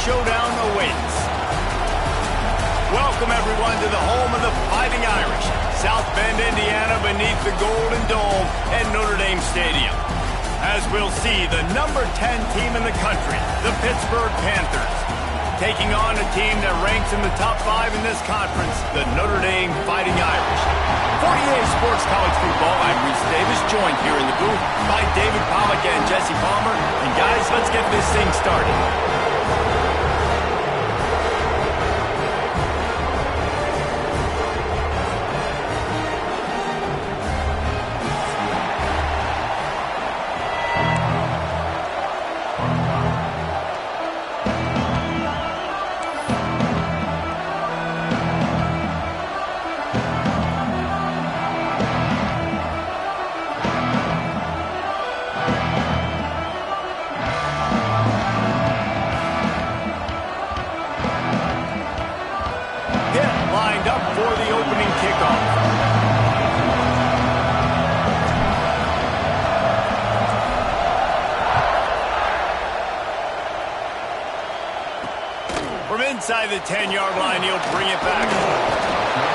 showdown awaits. Welcome, everyone, to the home of the Fighting Irish, South Bend, Indiana, beneath the Golden Dome at Notre Dame Stadium. As we'll see, the number 10 team in the country, the Pittsburgh Panthers, taking on a team that ranks in the top 5 in this conference, the Notre Dame Fighting Irish. 48 Sports College Football, I'm Reese Davis, joined here in the booth by David Pollack and Jesse Palmer. And guys, let's get this thing started. Inside the 10-yard line, he'll bring it back.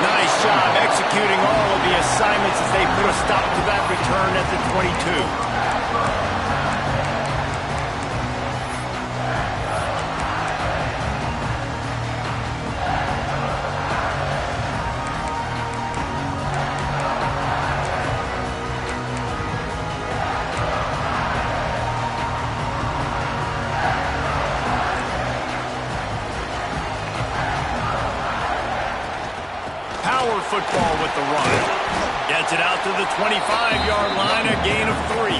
Nice job executing all of the assignments as they put a stop to that return at the 22. Football with the run. Gets it out to the 25-yard line, a gain of 3.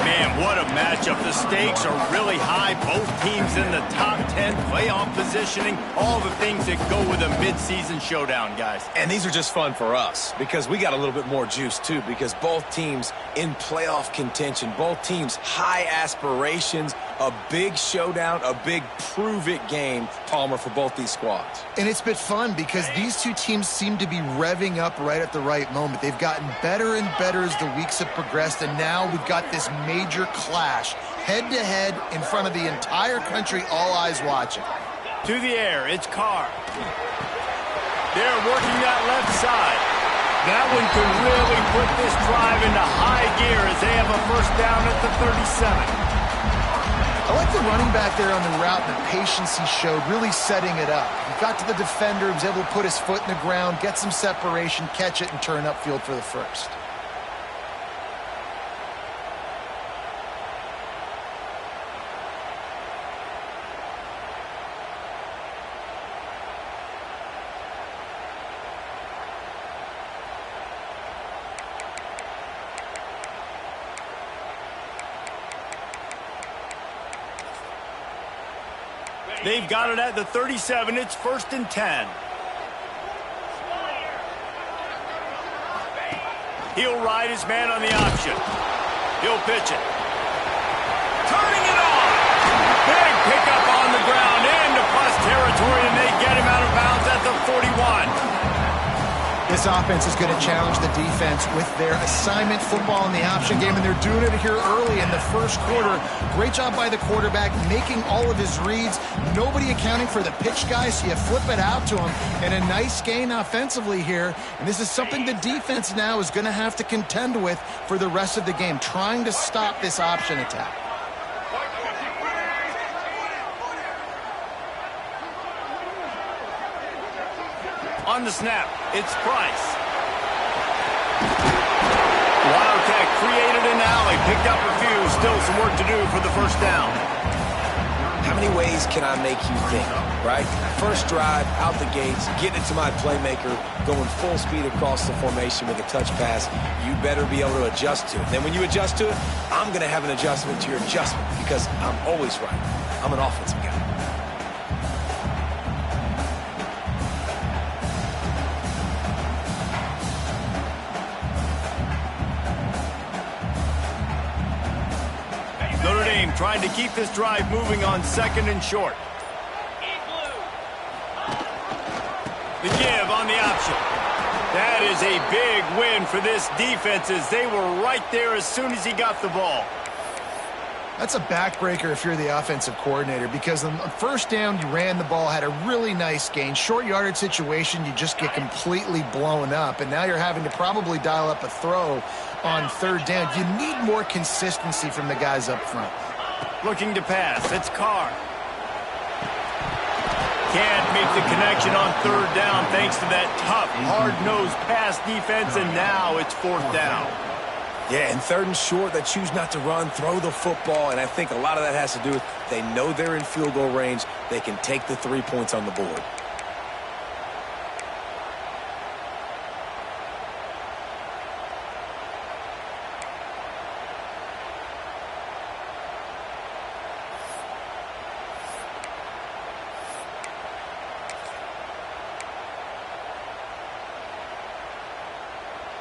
Man, what a matchup. The stakes are really high. Both teams in the top 10, playoff positioning, all the things that go with a midseason showdown, guys. And these are just fun for us because we got a little bit more juice, too, because both teams in playoff contention, both teams high aspirations, a big showdown, a big prove-it game, Palmer, for both these squads. And it's been fun because these two teams seem to be revving up right at the right moment. They've gotten better and better as the weeks have progressed, and now we've got this major clash, head-to-head in front of the entire country, all eyes watching. To the air, it's Carr. They're working that left side. That one could really put this drive into high gear as they have a first down at the 37. I like the running back there on the route and the patience he showed, really setting it up. He got to the defender, he was able to put his foot in the ground, get some separation, catch it, and turn upfield for the first. They've got it at the 37. It's 1st and 10. He'll ride his man on the option. He'll pitch it. Turning it on. Big pickup on the ground into plus territory, and they get him out of bounds at the 41. This offense is going to challenge the defense with their assignment football in the option game, and they're doing it here early in the first quarter. Great job by the quarterback, making all of his reads. Nobody accounting for the pitch guy, so you flip it out to him. And a nice gain offensively here. And this is something the defense now is going to have to contend with for the rest of the game, trying to stop this option attack. On the snap, it's Price. Wildcat created an alley, picked up a few, still some work to do for the first down. How many ways can I make you think, right? First drive, out the gates, getting it to my playmaker, going full speed across the formation with a touch pass. You better be able to adjust to it. Then when you adjust to it, I'm going to have an adjustment to your adjustment because I'm always right. I'm an offensive guy. Notre Dame trying to keep this drive moving on 2nd and short. The give on the option. That is a big win for this defense as they were right there as soon as he got the ball. That's a backbreaker if you're the offensive coordinator, because on the first down, you ran the ball, had a really nice gain. Short yardage situation, you just get completely blown up, and now you're having to probably dial up a throw on third down. You need more consistency from the guys up front. Looking to pass. It's Carr. Can't make the connection on third down thanks to that tough, hard-nosed pass defense, and now it's fourth down. Yeah, and third and short, they choose not to run, throw the football, and I think a lot of that has to do with they know they're in field goal range. They can take the 3 points on the board.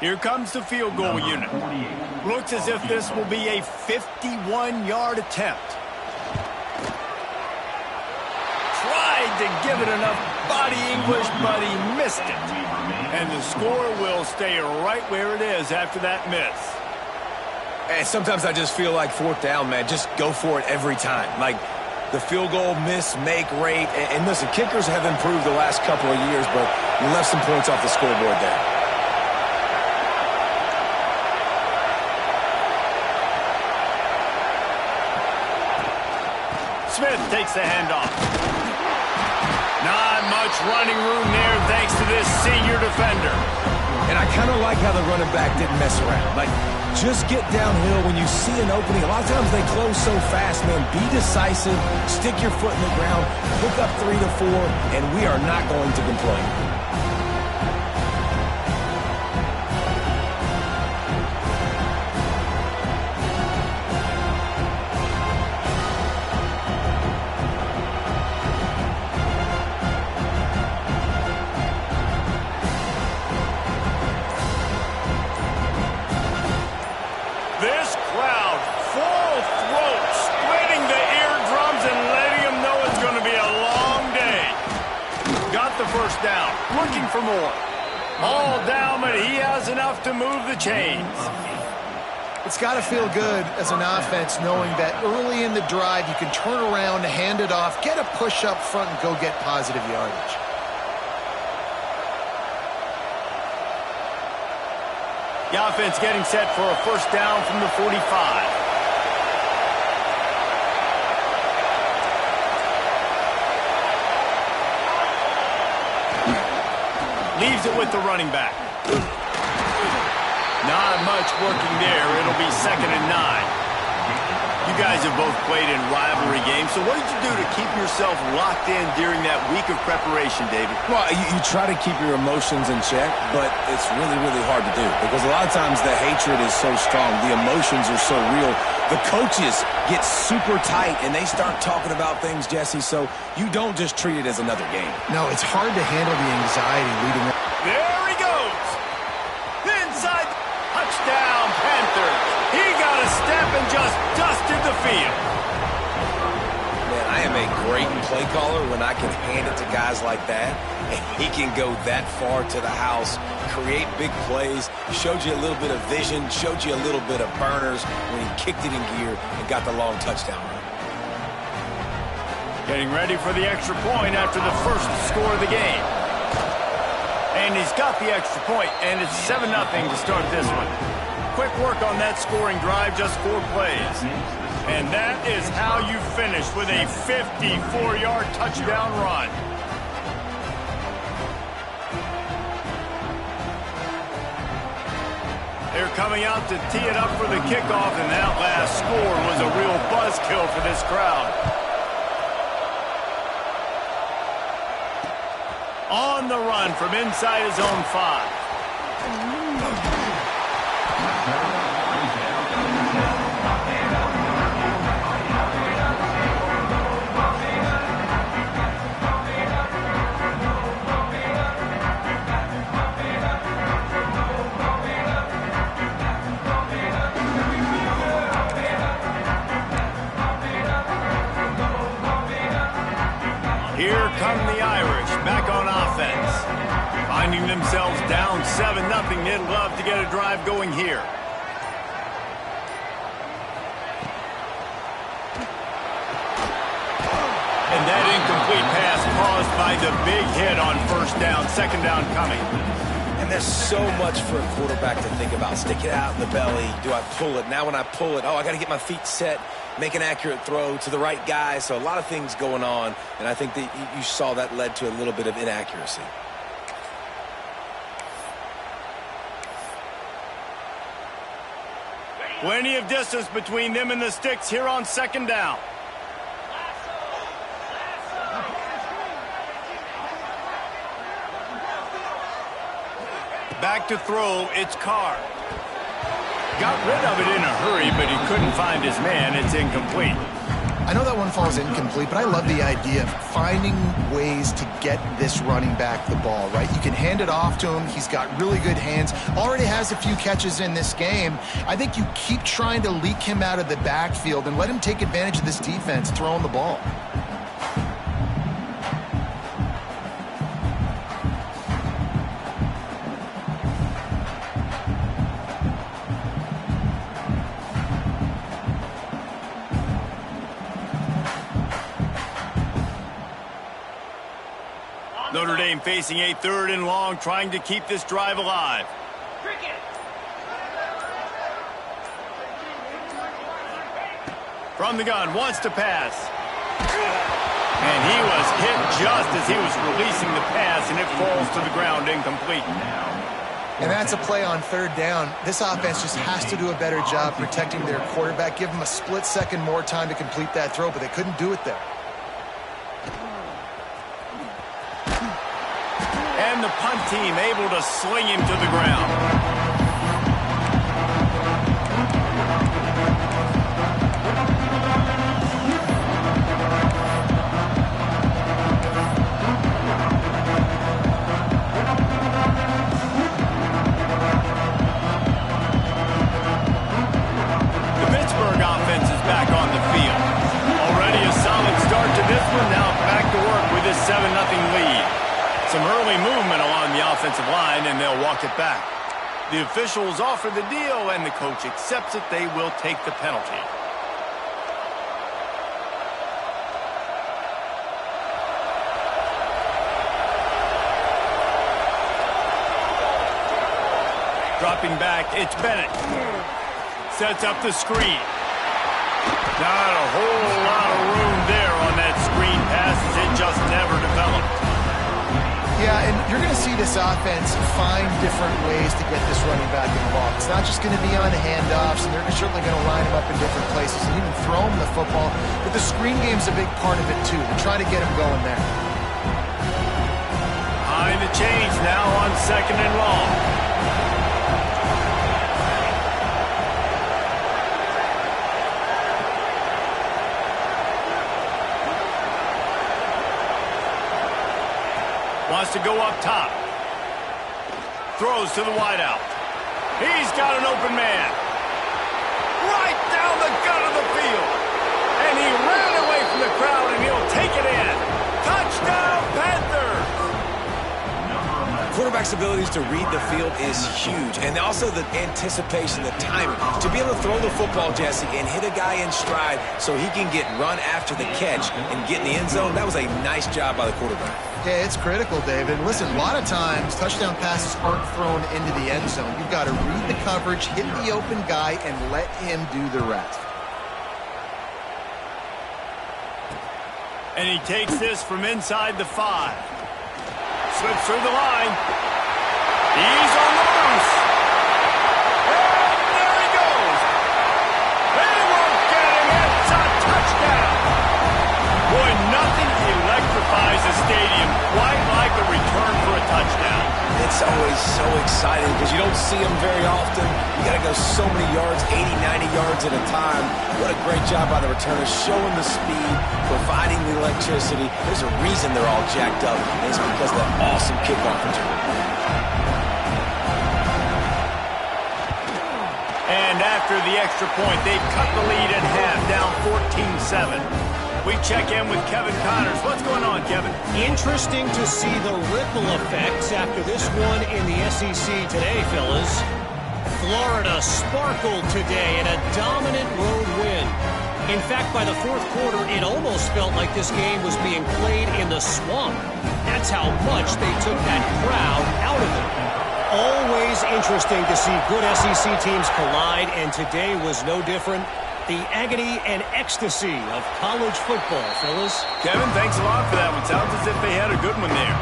Here comes the field goal unit. Looks as if this will be a 51-yard attempt. Tried to give it enough body English, but he missed it. And the score will stay right where it is after that miss. And sometimes I just feel like fourth down, man, just go for it every time. Like the field goal miss-make rate. And listen, kickers have improved the last couple of years, but you left some points off the scoreboard there. Smith takes the handoff. Not much running room there thanks to this senior defender. And I kind of like how the running back didn't mess around. Like, just get downhill when you see an opening. A lot of times they close so fast, man. Be decisive, stick your foot in the ground, pick up 3 to 4, and we are not going to complain. Down, looking for more. All down, but he has enough to move the chains. It's got to feel good as an offense knowing that early in the drive you can turn around, hand it off, get a push up front, and go get positive yardage. The offense getting set for a first down from the 45. Leaves it with the running back. Not much working there. It'll be 2nd and 9. You guys have both played in rivalry games, so what did you do to keep yourself locked in during that week of preparation, David? Well, you try to keep your emotions in check, but it's really, really hard to do because a lot of times the hatred is so strong. The emotions are so real. The coaches get super tight, and they start talking about things, Jesse, so you don't just treat it as another game. No, it's hard to handle the anxiety leading up. There he goes. Inside. Touchdown, Panthers. He got a step and just dusted the field. Man, I am a great play caller when I can hand it to guys like that. And he can go that far to the house, create big plays, showed you a little bit of vision, showed you a little bit of burners when he kicked it in gear and got the long touchdown run. Getting ready for the extra point after the first score of the game. And he's got the extra point, and it's 7-0 to start this one. Quick work on that scoring drive, just 4 plays. And that is how you finish with a 54-yard touchdown run. They're coming out to tee it up for the kickoff, and that last score was a real buzzkill for this crowd. On the run from inside his own 5. Here come the Irish, back on offense. Finding themselves down 7-0, they'd love to get a drive going here. that incomplete pass caused by the big hit on first down, second down coming. And there's so much for a quarterback to think about. Stick it out in the belly. Do I pull it? Now when I pull it, I got to get my feet set, make an accurate throw to the right guy. So a lot of things going on, and I think that you saw that led to a little bit of inaccuracy. Plenty of distance between them and the sticks here on second down. Back to throw, it's Carr. Got rid of it in a hurry, but he couldn't find his man. It's incomplete. I know that one falls incomplete, but I love the idea of finding ways to get this running back the ball, right? You can hand it off to him. He's got really good hands. Already has a few catches in this game. I think you keep trying to leak him out of the backfield and let him take advantage of this defense throwing the ball. Notre Dame facing a 3rd and long, trying to keep this drive alive. From the gun, wants to pass. And he was hit just as he was releasing the pass, and it falls to the ground incomplete. And that's a play on 3rd down. This offense just has to do a better job protecting their quarterback. Give him a split second more time to complete that throw, but they couldn't do it there. And the punt team able to sling him to the ground. The Pittsburgh offense is back on the field. Already a solid start to this one. Now back to work with this 7-0 lead. Some early movement along the offensive line, and they'll walk it back. The officials offer the deal, and the coach accepts it. They will take the penalty. Dropping back, it's Bennett. Sets up the screen. Not a whole lot of room there on that screen pass, as it just never developed. Yeah, and you're going to see this offense find different ways to get this running back involved. It's not just going to be on handoffs, and they're certainly going to line him up in different places and even throw him the football. But the screen game's a big part of it, too. They're trying to get him going there. Behind the chains now on 2nd and long. Wants to go up top. Throws to the wideout. He's got an open man. Right down the gut of the field. And he ran away from the crowd, and he'll take it in. Touchdown, Panthers! Quarterback's abilities to read the field is huge. And also the anticipation, the timing. To be able to throw the football, Jesse, and hit a guy in stride so he can get run after the catch and get in the end zone, that was a nice job by the quarterback. Yeah, it's critical, David. Listen, a lot of times touchdown passes aren't thrown into the end zone. You've got to read the coverage, hit the open guy, and let him do the rest. And he takes this from inside the 5. Slips through the line. He's on the loose. And there he goes. They won't get him. It's a touchdown. Boy, nothing electrifies a stadium quite like a return for a touchdown. It's always so exciting because you don't see them very often. You got to go so many yards, 80, 90 yards at a time. What a great job by the returners, showing the speed, providing the electricity. There's a reason they're all jacked up, and it's because of that awesome kickoff return. And after the extra point, they've cut the lead in half, down 14-7. We check in with Kevin Connors. What's going on, Kevin? Interesting to see the ripple effects after this one in the SEC today, fellas. Florida sparkled today in a dominant road win. In fact, by the fourth quarter, it almost felt like this game was being played in the swamp. That's how much they took that crowd out of it. Always interesting to see good SEC teams collide, and today was no different. The agony and ecstasy of college football, fellas. Kevin, thanks a lot for that one. Sounds as if they had a good one there.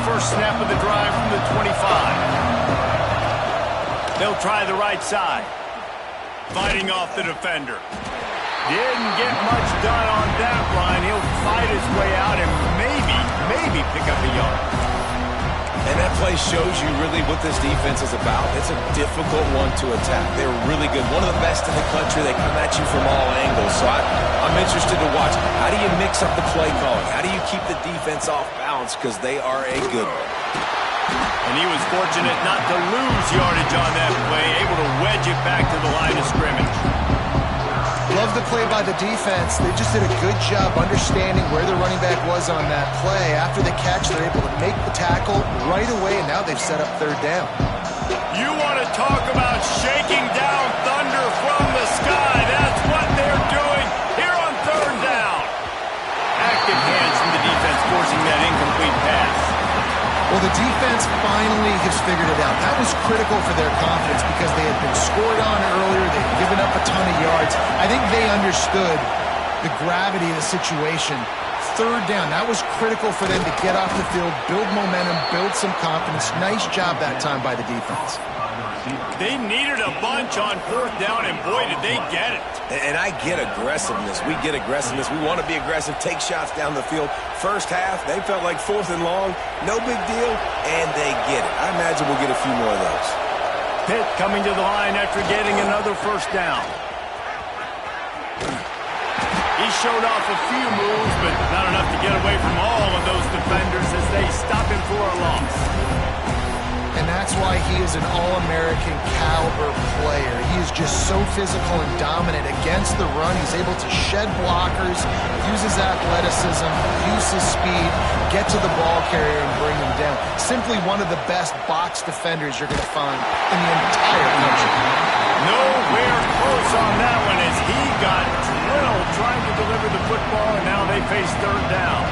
First snap of the drive from the 25. They'll try the right side. Fighting off the defender. Didn't get much done on that run. He'll fight his way out and maybe pick up a yard. And that play shows you really what this defense is about. It's a difficult one to attack. They're really good. One of the best in the country. They come at you from all angles. So I'm interested to watch. How do you mix up the play calling? How do you keep the defense off balance? Because they are a good one. And he was fortunate not to lose yardage on that play. Able to wedge it back to the line of scrimmage. Love the play by the defense. They just did a good job understanding where the running back was on that play. After the catch, they're able to make the tackle right away, and now they've set up third down. You want to talk about shaking down thunder from the sky. That's what they're doing here on third down. Active hands from the defense forcing that incomplete pass. Well, the defense finally has figured it out. That was critical for their confidence because they had been scored on earlier. They'd given up a ton of yards. I think they understood the gravity of the situation. Third down, that was critical for them to get off the field, build momentum, build some confidence. Nice job that time by the defense. They needed a bunch on fourth down, and boy, did they get it. And I get aggressiveness. We get aggressiveness. We want to be aggressive, take shots down the field. First half, they felt like fourth and long. No big deal, and they get it. I imagine we'll get a few more of those. Pitt coming to the line after getting another first down. He showed off a few moves, but not enough to get away from all of those defenders as they stop him for a loss. And that's why he is an All-American caliber player. He is just so physical and dominant against the run. He's able to shed blockers, use his athleticism, use his speed, get to the ball carrier and bring him down. Simply one of the best box defenders you're going to find in the entire country. Nowhere close on that one as he got drilled trying to deliver the football, and now they face third down.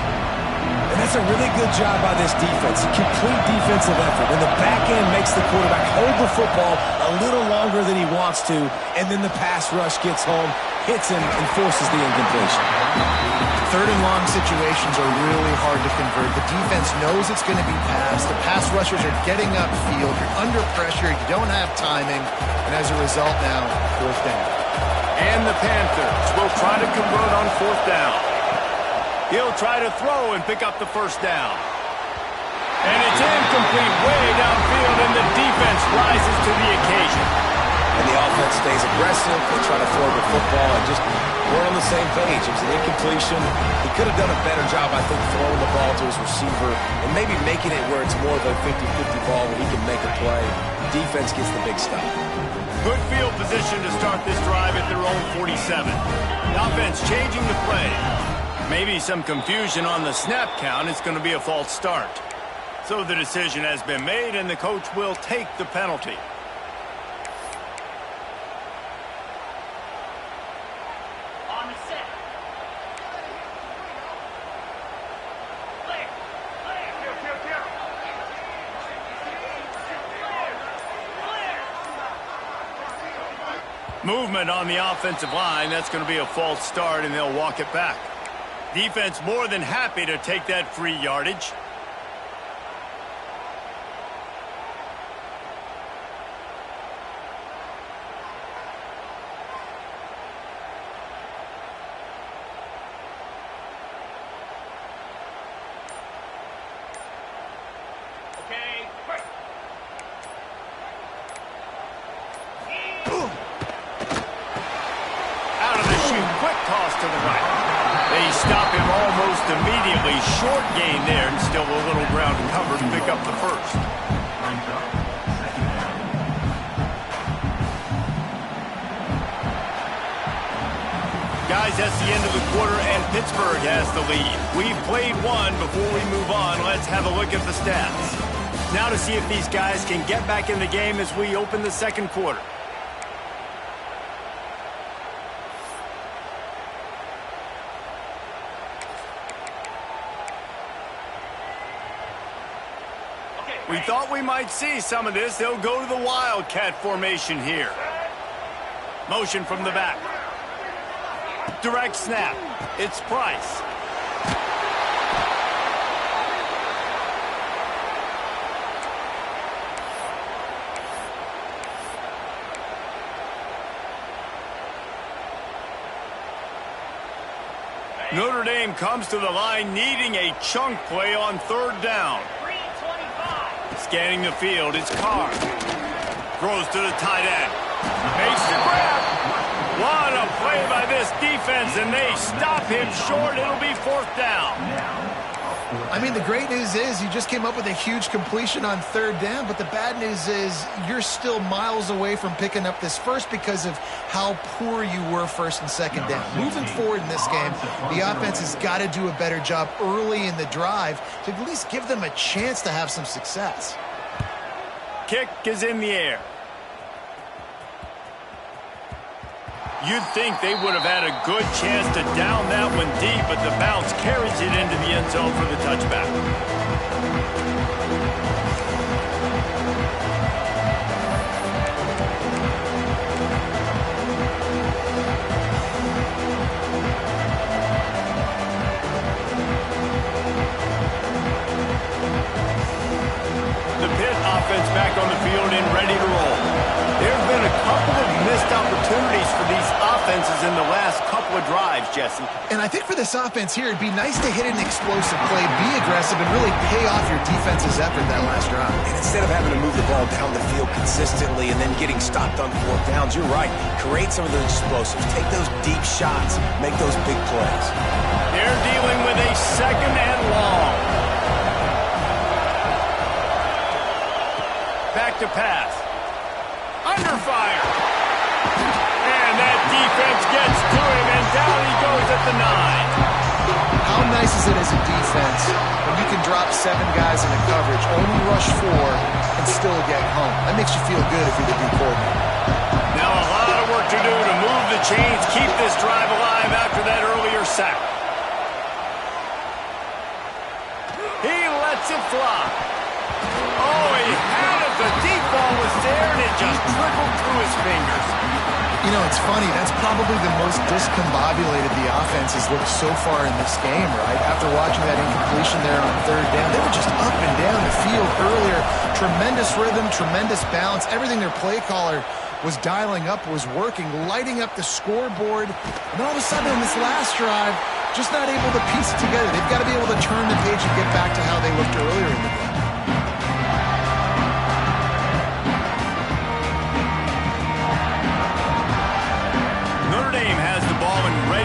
And that's a really good job by this defense. Complete defensive effort. When the back end makes the quarterback hold the football a little longer than he wants to, and then the pass rush gets home, hits him, and forces the incompletion. Third and long situations are really hard to convert. The defense knows it's going to be passed. The pass rushers are getting upfield. You're under pressure. You don't have timing. And as a result now, fourth down. And the Panthers will try to convert on fourth down. He'll try to throw and pick up the first down. And it's incomplete way downfield, and the defense rises to the occasion. And the offense stays aggressive. They try to throw the football and just we're on the same page. It was an incompletion. He could have done a better job, I think, throwing the ball to his receiver and maybe making it where it's more of a 50-50 ball where he can make a play. Defense gets the big stop. Good field position to start this drive at their own 47. The offense changing the play. Maybe some confusion on the snap count. It's going to be a false start. So the decision has been made, and the coach will take the penalty. On the set. Clear. Movement on the offensive line. That's going to be a false start, and they'll walk it back. Defense more than happy to take that free yardage. Okay. Out of the chute, quick toss to the right. They stop him almost almost immediately. Short gain there, and still a little ground to cover to pick up the first. Guys, that's the end of the quarter, and Pittsburgh has the lead. We've played one. Before we move on, let's have a look at the stats. Now to see if these guys can get back in the game as we open the second quarter. We thought we might see some of this. They'll go to the Wildcat formation here. Motion from the back. Direct snap. It's Price. Notre Dame comes to the line needing a chunk play on third down. Scanning the field, it's Carr. Throws to the tight end. Makes the grab. What a play by this defense, and they stop him short. It'll be fourth down. I mean, the great news is you just came up with a huge completion on third down, but the bad news is you're still miles away from picking up this first because of how poor you were first and second down. Moving forward in this game, the offense has got to do a better job early in the drive to at least give them a chance to have some success. Kick is in the air. You'd think they would have had a good chance to down that one deep, but the bounce carries it into the end zone for the touchback. The Pitt offense back on the field and ready to roll. There have been a couple of missed opportunities for these offenses in the last couple of drives, Jesse. And I think for this offense here, it'd be nice to hit an explosive play, be aggressive, and really pay off your defense's effort that last drive. And instead of having to move the ball down the field consistently and then getting stopped on fourth downs, you're right. Create some of those explosives. Take those deep shots. Make those big plays. They're dealing with a second and long. Back to pass. Under fire. And that defense gets to him, and down he goes at the 9. How nice is it as a defense when you can drop 7 guys into coverage, only rush 4, and still get home? That makes you feel good if you're the D coordinator. Now a lot of work to do to move the chains, keep this drive alive after that earlier sack. He lets it fly. Oh, he had it. The deep ball was there, and it just trickled through his fingers. You know, it's funny. That's probably the most discombobulated the offense has looked so far in this game, right? After watching that incompletion there on third down, they were just up and down the field earlier. Tremendous rhythm, tremendous balance. Everything their play caller was dialing up was working, lighting up the scoreboard. And all of a sudden, in this last drive, just not able to piece it together. They've got to be able to turn the page and get back to how they looked earlier in the game.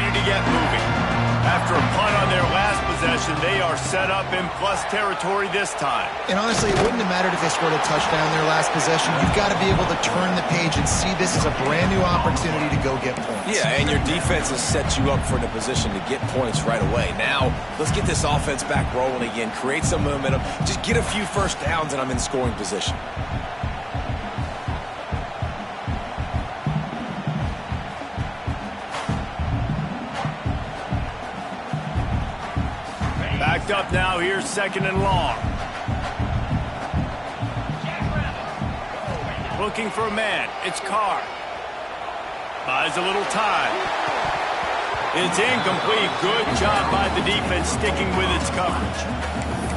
To get moving. After a punt on their last possession, they are set up in plus territory this time. And honestly, it wouldn't have mattered if they scored a touchdown their last possession. You've got to be able to turn the page and see this as a brand new opportunity to go get points. Yeah, and your defense has set you up for the position to get points right away. Now, let's get this offense back rolling again, create some momentum, just get a few first downs, and I'm in scoring position. Backed up now, here's second and long. Looking for a man, it's Carr. Buys a little time. It's incomplete. Good job by the defense sticking with its coverage.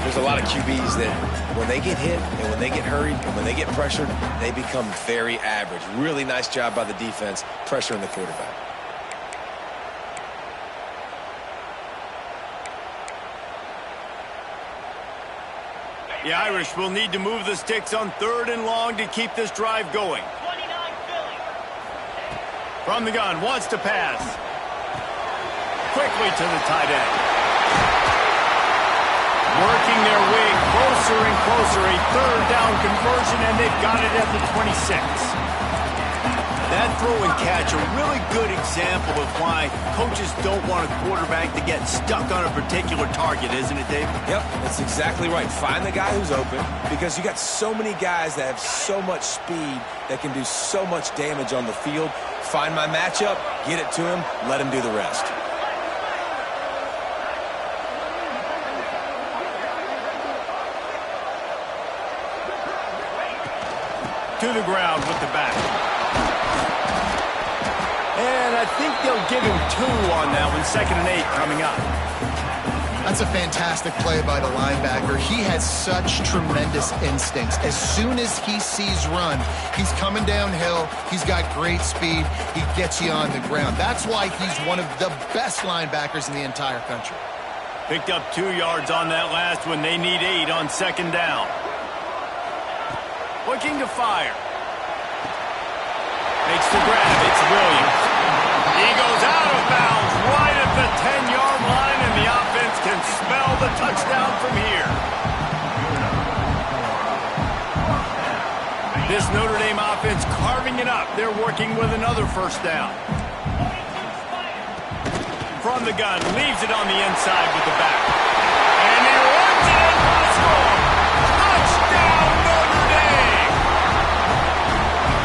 There's a lot of QBs that when they get hit and when they get hurried and when they get pressured, they become very average. Really nice job by the defense pressuring the quarterback. The Irish will need to move the sticks on third and long to keep this drive going. 29 Philly. From the gun, wants to pass. Quickly to the tight end. Working their way closer and closer. A third down conversion, and they've got it at the 26. That throw and catch, a really good example of why coaches don't want a quarterback to get stuck on a particular target, isn't it, Dave? Yep, that's exactly right. Find the guy who's open, because you got so many guys that have so much speed that can do so much damage on the field. Find my matchup, get it to him, let him do the rest. To the ground with the back. And I think they'll give him 2 on that one. 2nd and 8 coming up. That's a fantastic play by the linebacker. He has such tremendous instincts. As soon as he sees run, he's coming downhill. He's got great speed. He gets you on the ground. That's why he's one of the best linebackers in the entire country. Picked up 2 yards on that last one. They need 8 on 2nd down. Looking to fire. Makes the grab. It's Williams. He goes out of bounds right at the 10-yard line, and the offense can smell the touchdown from here. This Notre Dame offense carving it up. They're working with another 1st down. From the gun, leaves it on the inside with the back. And he runs it in for the score. Touchdown, Notre Dame!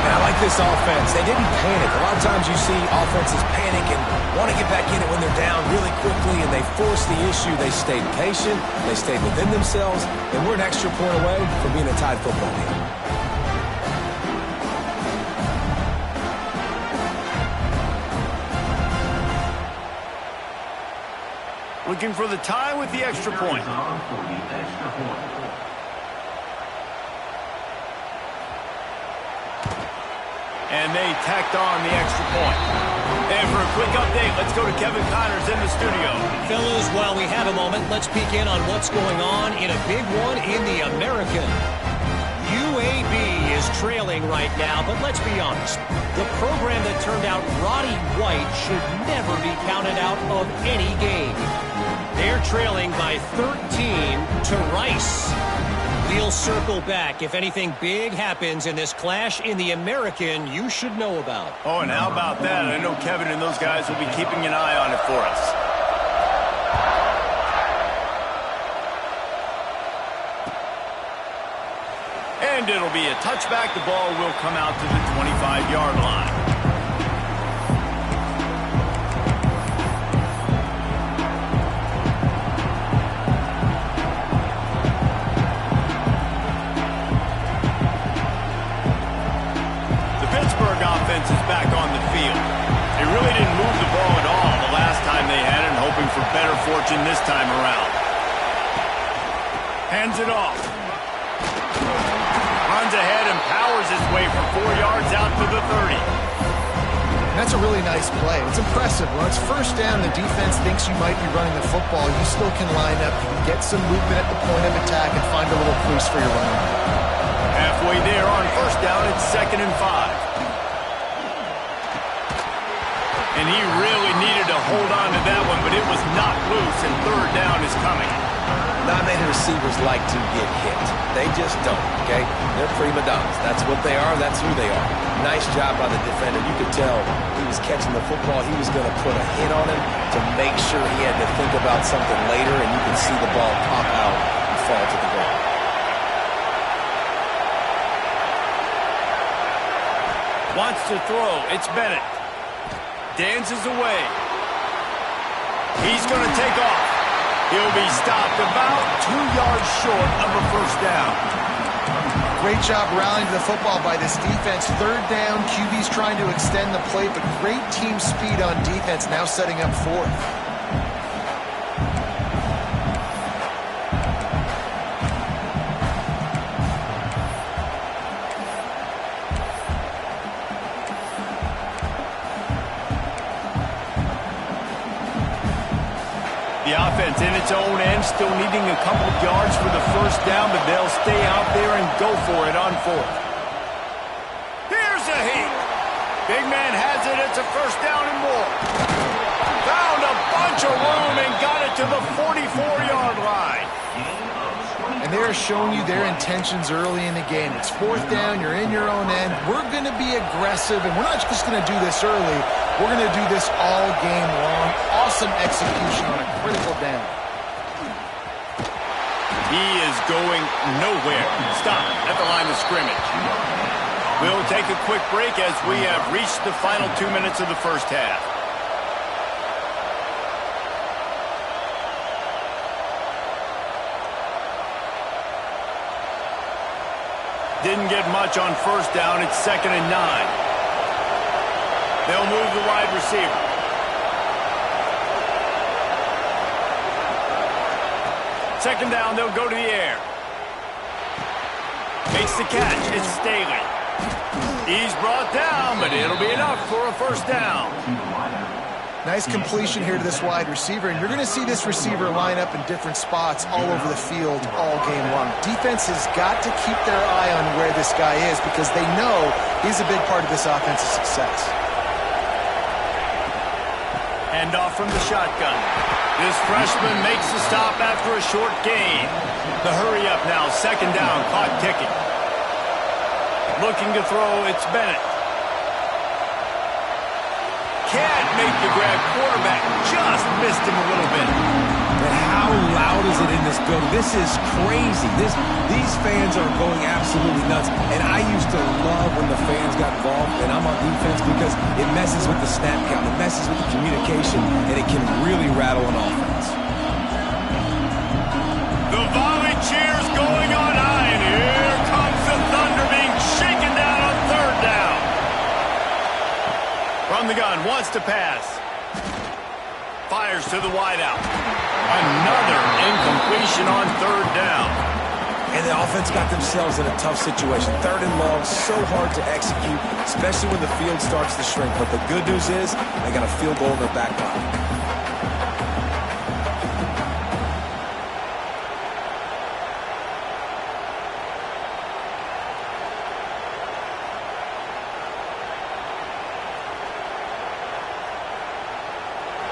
And I like this offense. They didn't panic. A lot of times you see offenses panic and want to get back in it when they're down really quickly, and they force the issue. They stayed patient. They stayed within themselves, and we're an extra point away from being a tied football game. Looking for the tie with the extra point. And they tacked on the extra point. And for a quick update, let's go to Kevin Connors in the studio. Fellas, while we have a moment, let's peek in on what's going on in a big one in the American. UAB is trailing right now, but let's be honest. The program that turned out Roddy White should never be counted out of any game. They're trailing by 13 to Rice. We'll circle back if anything big happens in this clash in the American you should know about. Oh, and how about that? I know Kevin and those guys will be keeping an eye on it for us. And it'll be a touchback. The ball will come out to the 25-yard line. Offense is back on the field. They really didn't move the ball at all the last time they had it, and hoping for better fortune this time around. Hands it off. Runs ahead and powers his way for 4 yards out to the 30. That's a really nice play. It's impressive. When it's 1st down, the defense thinks you might be running the football. You still can line up, you can get some movement at the point of attack, and find a little crease for your running. Halfway there on 1st down, it's 2nd and 5. And he really needed to hold on to that one, but it was not loose, and 3rd down is coming. Not many receivers like to get hit. They just don't, okay? They're prima donnas. That's what they are. That's who they are. Nice job by the defender. You could tell he was catching the football. He was going to put a hit on him to make sure he had to think about something later, and you could see the ball pop out and fall to the ground. Wants to throw. It's Bennett. Dances away. He's going to take off. He'll be stopped about 2 yards short of a 1st down. Great job rallying to the football by this defense. 3rd down, QB's trying to extend the play, but great team speed on defense, now setting up 4th. The offense in its own end, still needing a couple of yards for the 1st down, but they'll stay out there and go for it on 4th. Here's a heat. Big man has it. It's a 1st down and more. Found a bunch of room and got it to the 44-yard line. and they are showing you their intentions early in the game. It's fourth down, you're in your own end. We're going to be aggressive, and we're not just going to do this early. We're going to do this all game long. Awesome execution on a critical down. He is going nowhere. Stop at the line of scrimmage. We'll take a quick break as we have reached the final 2 minutes of the first half. Didn't get much on first down. It's 2nd and 9. They'll move the wide receiver. Second down, they'll go to the air. Makes the catch. It's Staley. He's brought down, but it'll be enough for a first down. Nice completion here to this wide receiver, and you're going to see this receiver line up in different spots all over the field all game long. Defense has got to keep their eye on where this guy is because they know he's a big part of this offense's success. Hand off from the shotgun. This freshman makes the stop after a short gain. The hurry up now, second down, clock ticking. Looking to throw, it's Bennett. Can't make the grab. Quarterback just missed him a little bit. But how loud is it in this building? This is crazy. These fans are going absolutely nuts. And I used to love when the fans got involved, and I'm on defense because it messes with the snap count. It messes with the communication, and it can really rattle an offense. The volley cheers going on high, and here comes the thunder being shaken down on third down. From the gun, wants to pass. Fires to the wideout. Another incompletion on third down. And the offense got themselves in a tough situation. Third and long, so hard to execute, especially when the field starts to shrink. But the good news is they got a field goal in their back pocket.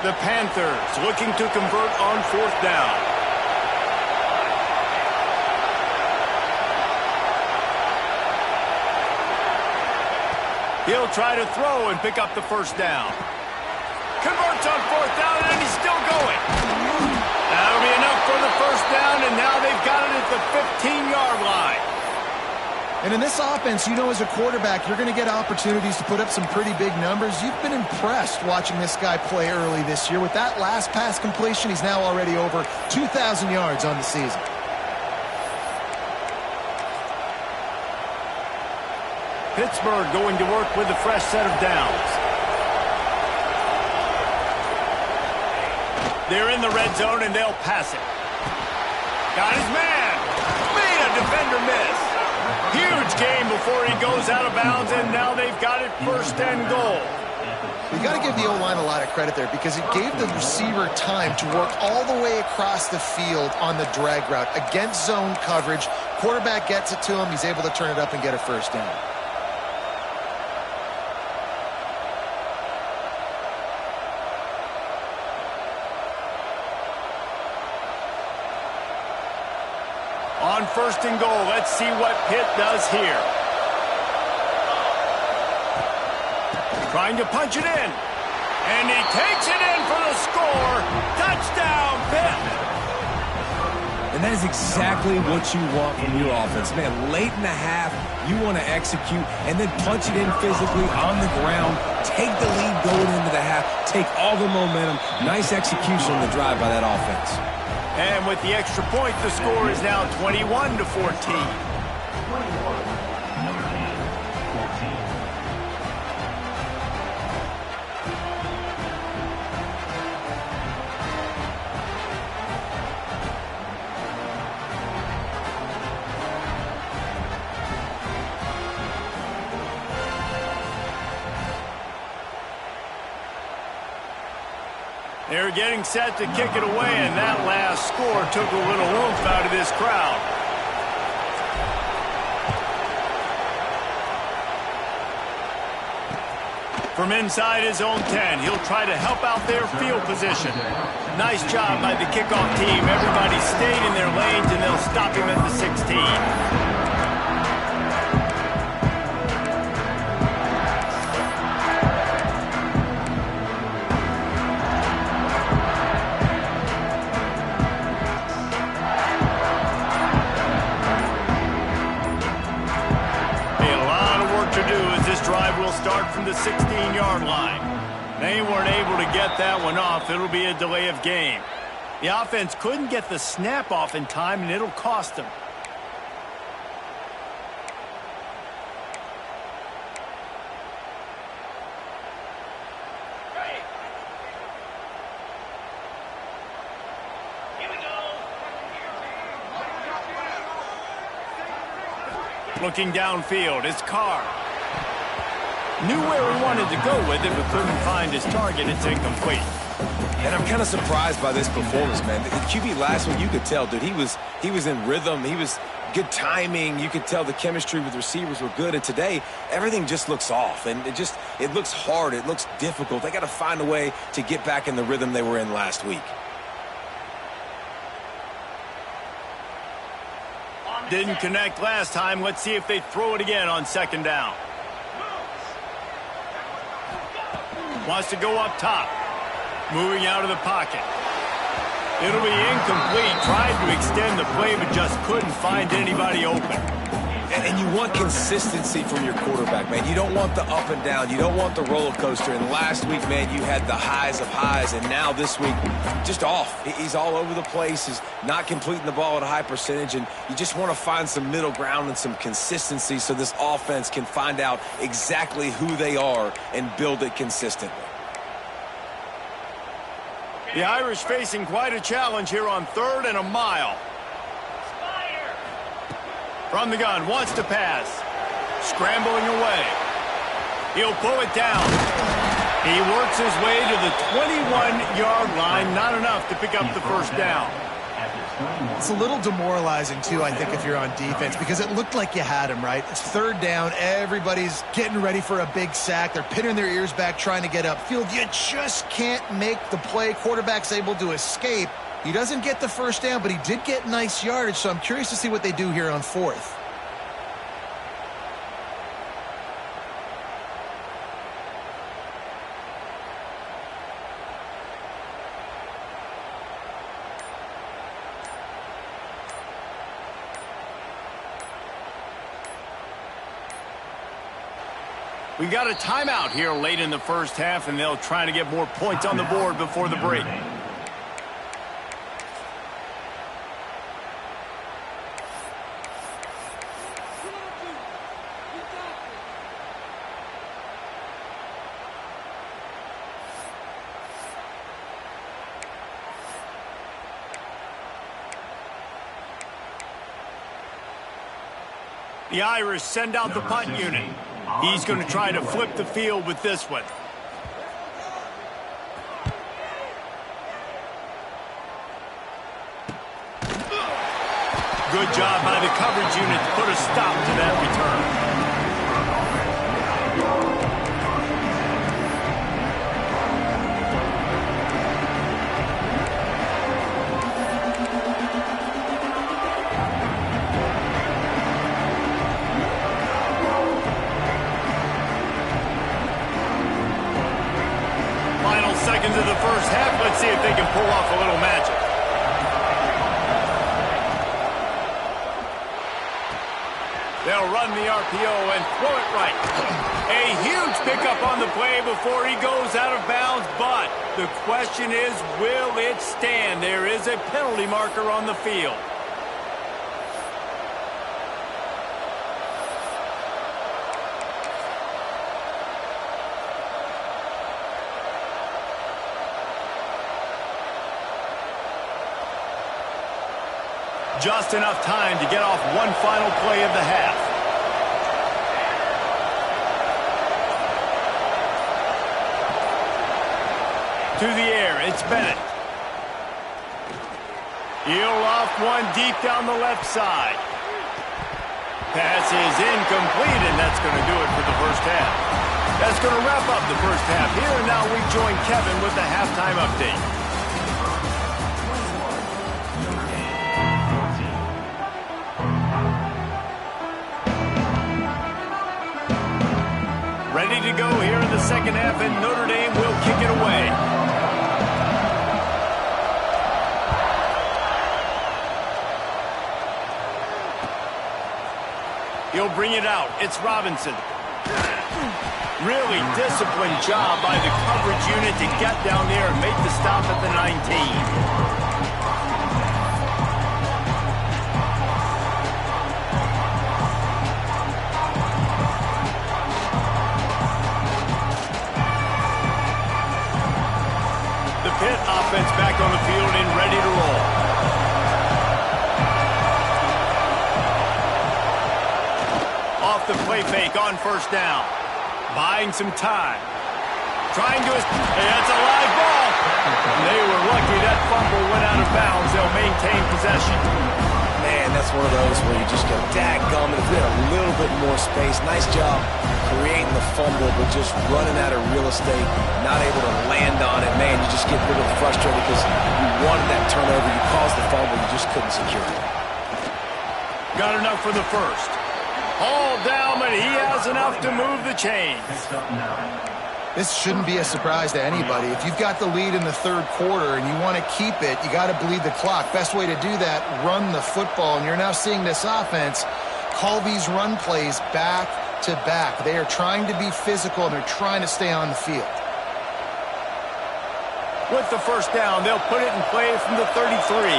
The Panthers looking to convert on fourth down. He'll try to throw and pick up the first down. Converts on fourth down, and he's still going. That'll be enough for the first down, and now they've got it at the 15-yard line. And in this offense, you know, as a quarterback, you're going to get opportunities to put up some pretty big numbers. You've been impressed watching this guy play early this year. With that last pass completion, he's now already over 2,000 yards on the season. Pittsburgh going to work with a fresh set of downs. They're in the red zone, and they'll pass it. Got his man. Made a defender miss. Huge game before he goes out of bounds, and now they've got it first and goal. You got to give the O-line a lot of credit there because it gave the receiver time to work all the way across the field on the drag route against zone coverage. Quarterback gets it to him. He's able to turn it up and get a first down. On first and goal, let's see what Pitt does here. Trying to punch it in. And he takes it in for the score. Touchdown, Pitt. And that is exactly what you want from your offense. Man, late in the half, you want to execute and then punch it in physically on the ground. Take the lead going into the half. Take all the momentum. Nice execution on the drive by that offense. And with the extra point, the score is now 21-14. They're getting set to kick it away, and that last score took a little oomph out of this crowd. From inside his own 10, he'll try to help out their field position. Nice job by the kickoff team. Everybody stayed in their lanes, and they'll stop him at the 16. Start from the 16-yard line. They weren't able to get that one off. It'll be a delay of game. The offense couldn't get the snap off in time, and it'll cost them. Here we go. Looking downfield, it's Carr. Knew where he wanted to go with it, but couldn't find his target. It's incomplete. And I'm kind of surprised by this performance, man. The QB last week, you could tell, dude, he was in rhythm. He was good timing. You could tell the chemistry with receivers were good. And today, everything just looks off. And it looks hard. It looks difficult. They got to find a way to get back in the rhythm they were in last week. Didn't connect last time. Let's see if they throw it again on second down. Wants to go up top. Moving out of the pocket. It'll be incomplete. Tried to extend the play, but just couldn't find anybody open. And you want consistency from your quarterback, man. You don't want the up and down. You don't want the roller coaster. And last week, man, you had the highs of highs. And now this week, just off. He's all over the place. He's not completing the ball at a high percentage. And you just want to find some middle ground and some consistency so this offense can find out exactly who they are and build it consistently. The Irish facing quite a challenge here on 3rd and a mile. From the gun, wants to pass. Scrambling away. He'll pull it down. He works his way to the 21-yard line. Not enough to pick up the first down. It's a little demoralizing, too, I think, if you're on defense, because it looked like you had him, right? It's 3rd down. Everybody's getting ready for a big sack. They're pinning their ears back, trying to get upfield. You just can't make the play. Quarterback's able to escape. He doesn't get the first down, but he did get nice yardage, so I'm curious to see what they do here on 4th. We got a timeout here late in the first half, and they'll try to get more points on the board before the break. The Irish send out the punt unit. He's going to try to flip the field with this one. Good job by the coverage unit to put a stop to that return. Seconds of the first half. Let's see if they can pull off a little magic. They'll run the RPO and throw it right. A huge pickup on the play before he goes out of bounds, but the question is, will it stand? There is a penalty marker on the field. Just enough time to get off one final play of the half. To the air, it's Bennett. He'll off one deep down the left side. Pass is incomplete, and that's going to do it for the first half. That's going to wrap up the first half here, and now we join Kevin with the halftime update. Ready to go here in the second half, and Notre Dame will kick it away. He'll bring it out. It's Robinson. Really disciplined job by the coverage unit to get down there and make the stop at the 19. Pitt offense back on the field and ready to roll. Off the play fake on first down. Buying some time. Trying to... Hey, that's a live ball. They were lucky that fumble went out of bounds. They'll maintain possession. Man, that's one of those where you just go, dadgummit, if we had a little bit more space. Nice job creating the fumble, but just running out of real estate, not able to land on it. Man, you just get a little frustrated because you wanted that turnover. You caused the fumble. You just couldn't secure it. Got enough for the first. All down, but he has enough to move the chains. This shouldn't be a surprise to anybody. If you've got the lead in the third quarter and you want to keep it, you got to bleed the clock. Best way to do that, run the football. And you're now seeing this offense call these run plays back to back. They are trying to be physical, and they're trying to stay on the field. With the first down, they'll put it in play from the 33.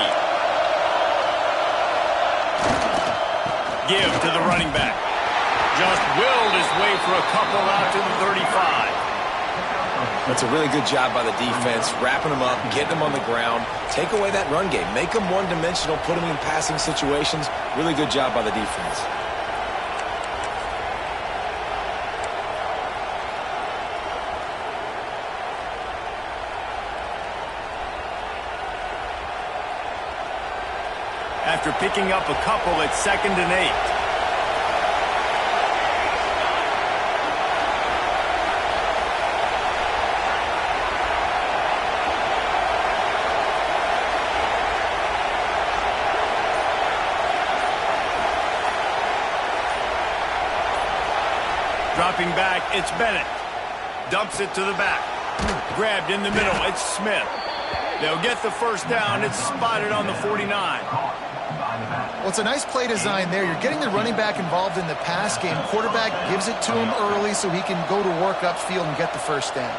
Give to the running back. Just willed his way for a couple out to the 35. That's a really good job by the defense, wrapping them up, getting them on the ground. Take away that run game. Make them one-dimensional, put them in passing situations. Really good job by the defense. After picking up a couple, it's 2nd and 8. Dropping back, it's Bennett. Dumps it to the back. Grabbed in the middle, it's Smith. They'll get the first down. It's spotted on the 49. Well, it's a nice play design there. You're getting the running back involved in the pass game. Quarterback gives it to him early so he can go to work upfield and get the first down.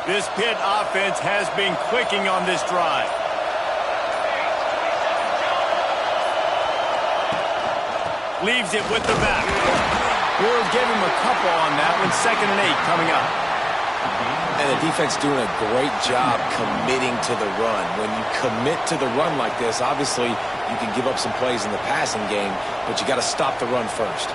This Pitt offense has been clicking on this drive. Leaves it with the back. We'll give him a couple on that one. 2nd and 8 coming up. And the defense doing a great job committing to the run. When you commit to the run like this, obviously you can give up some plays in the passing game, but you got to stop the run first.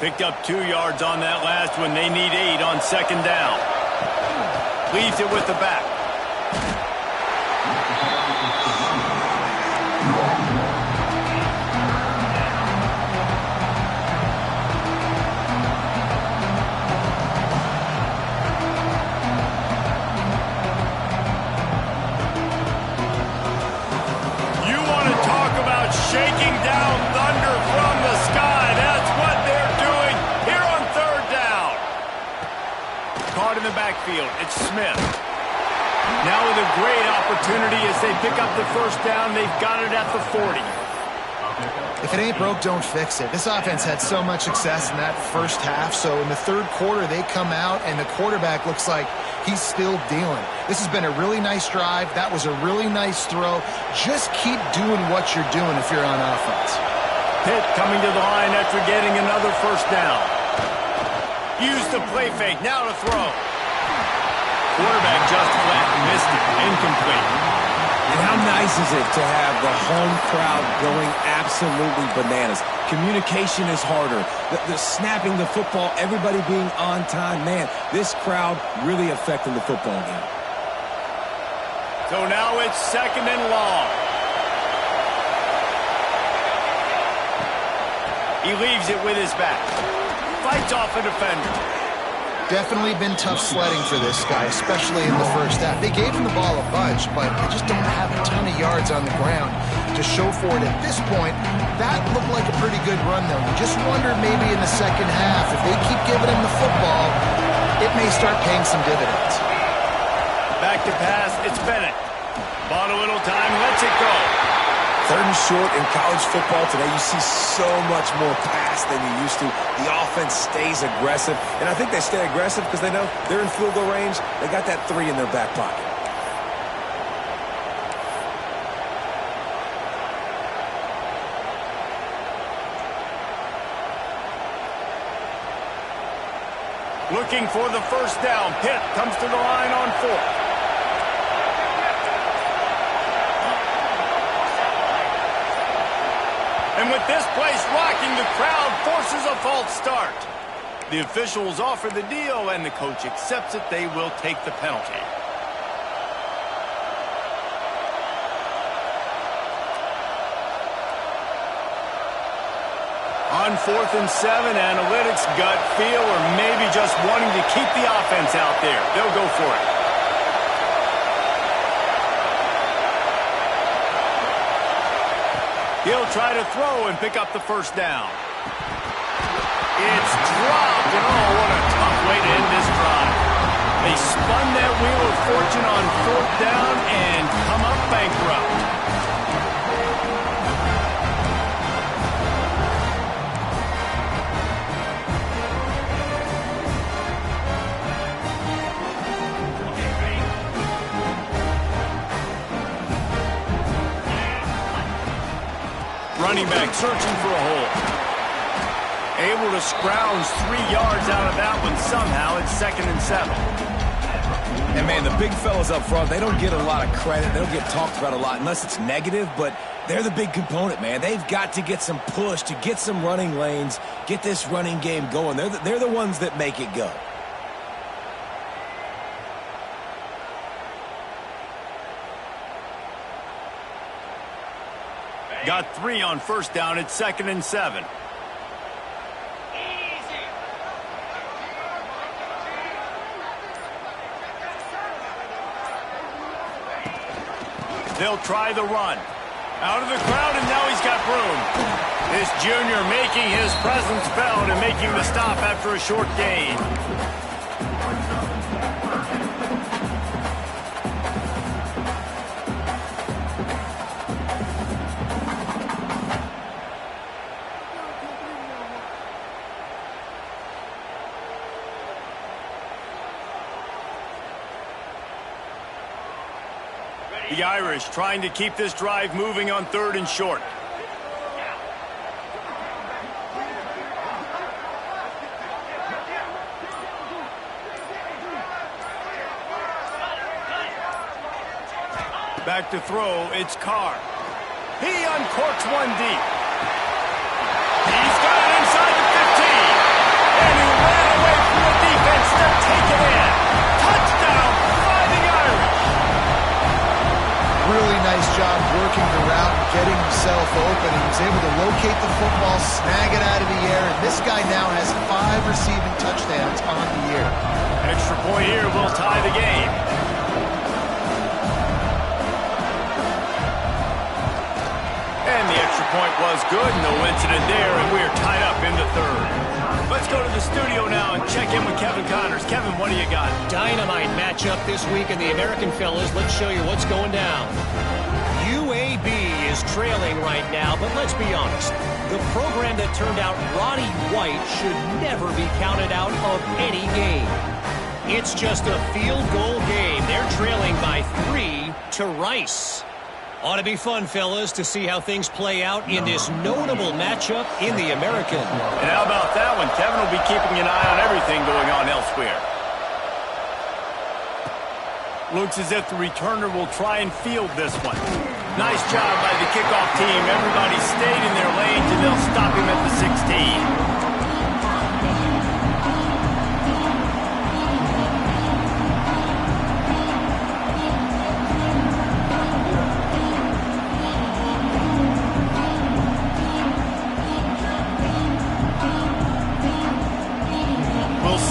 Picked up 2 yards on that last one. They need 8 on 2nd down. Leaves it with the back. backfield. It's Smith. Now with a great opportunity as they pick up the first down. They've got it at the 40. If it ain't broke, don't fix it. This offense had so much success in that first half, so in the third quarter they come out and the quarterback looks like he's still dealing. This has been a really nice drive. That was a really nice throw. Just keep doing what you're doing if you're on offense. Pitt coming to the line after getting another first down. Use the play fake. Now to throw. Quarterback just flat missed it. Incomplete. And how nice is it to have the home crowd going absolutely bananas? Communication is harder. The snapping the football, everybody being on time. Man, this crowd really affecting the football game. So now it's 2nd and long. He leaves it with his back. Fights off a defender. Definitely been tough sledding for this guy, especially in the first half. They gave him the ball a bunch, but they just don't have a ton of yards on the ground to show for it at this point. That looked like a pretty good run, though. You just wondered maybe in the second half, if they keep giving him the football, it may start paying some dividends. Back to pass, it's Bennett. Bought a little time, lets it go. 3rd and short in college football today. You see so much more pass than you used to. The offense stays aggressive, and I think they stay aggressive because they know they're in field goal range. They got that 3 in their back pocket. Looking for the first down. Pitt comes to the line on 4th. And with this place rocking, the crowd forces a false start. The officials offer the deal, and the coach accepts it. They will take the penalty. On 4th and 7, analytics, gut feel, or maybe just wanting to keep the offense out there. They'll go for it. He'll try to throw and pick up the first down. It's dropped, and oh, what a tough way to end this drive. They spun that wheel of fortune on 4th down and come up bankrupt. Running back searching for a hole. Able to scrounge 3 yards out of that one somehow. It's 2nd and 7. And, man, the big fellas up front, they don't get a lot of credit. They don't get talked about a lot unless it's negative, but they're the big component, man. They've got to get some push to get some running lanes, get this running game going. They're the ones that make it go. Got 3 on first down. It's 2nd and 7. They'll try the run. Out of the crowd, and now he's got room. This junior making his presence felt and making the stop after a short gain. The Irish trying to keep this drive moving on 3rd and short. Back to throw, it's Carr. He uncorks one deep. He's got it inside the 15. And he ran away from the defense to take it in. Touchdown, Fighting Irish. Really nice job working the route, getting himself open. He was able to locate the football, snag it out of the air, and this guy now has 5 receiving touchdowns on the year. Extra point here will tie the game. And the extra point was good, no incident there, and we're tied up in the 3rd. Let's go to the studio now and check in with Kevin Connors. Kevin, what do you got? Dynamite matchup this week in the American, fellas. Let's show you what's going down. UAB is trailing right now, but let's be honest. The program that turned out Roddy White should never be counted out of any game. It's just a field goal game. They're trailing by 3 to Rice. Ought to be fun, fellas, to see how things play out in this notable matchup in the American. And how about that one? Kevin will be keeping an eye on everything going on elsewhere. Looks as if the returner will try and field this one. Nice job by the kickoff team. Everybody stayed in their lanes, and they'll stop him at the 16.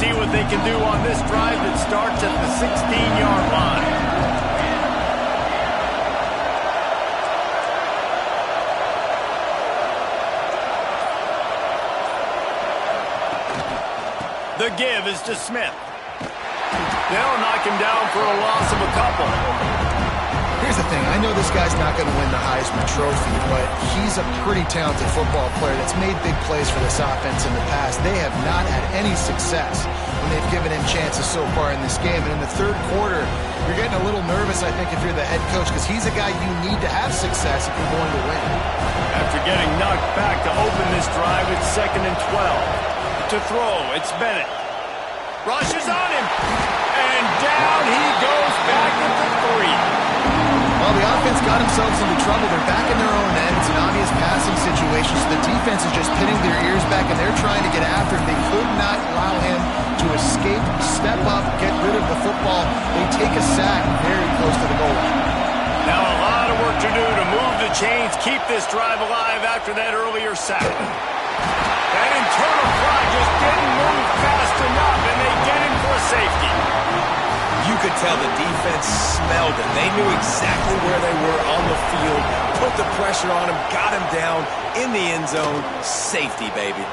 See what they can do on this drive that starts at the 16-yard line. The give is to Smith. They'll knock him down for a loss of a couple. Here's the thing. I know this guy's not going to win the Heisman Trophy, but he's a pretty talented football player that's made big plays for this offense in the past. They have not had any success when they've given him chances so far in this game. And in the third quarter, you're getting a little nervous, I think, if you're the head coach, because he's a guy you need to have success if you're going to win. After getting knocked back to open this drive, it's 2nd and 12. To throw, it's Bennett. Rushes on him. And down he goes back at the 3. Well, the offense got themselves into trouble. They're back in their own end. It's an obvious passing situation, so the defense is just pinning their ears back, and they're trying to get after him. They could not allow him to escape, step up, get rid of the football. They take a sack very close to the goal line. Now a lot of work to do to move the chains, keep this drive alive after that earlier sack. That internal fly just didn't move fast enough, and they get him for a safety. You could tell the defense smelled it. They knew exactly where they were on the field, put the pressure on him, got him down in the end zone. Safety, baby.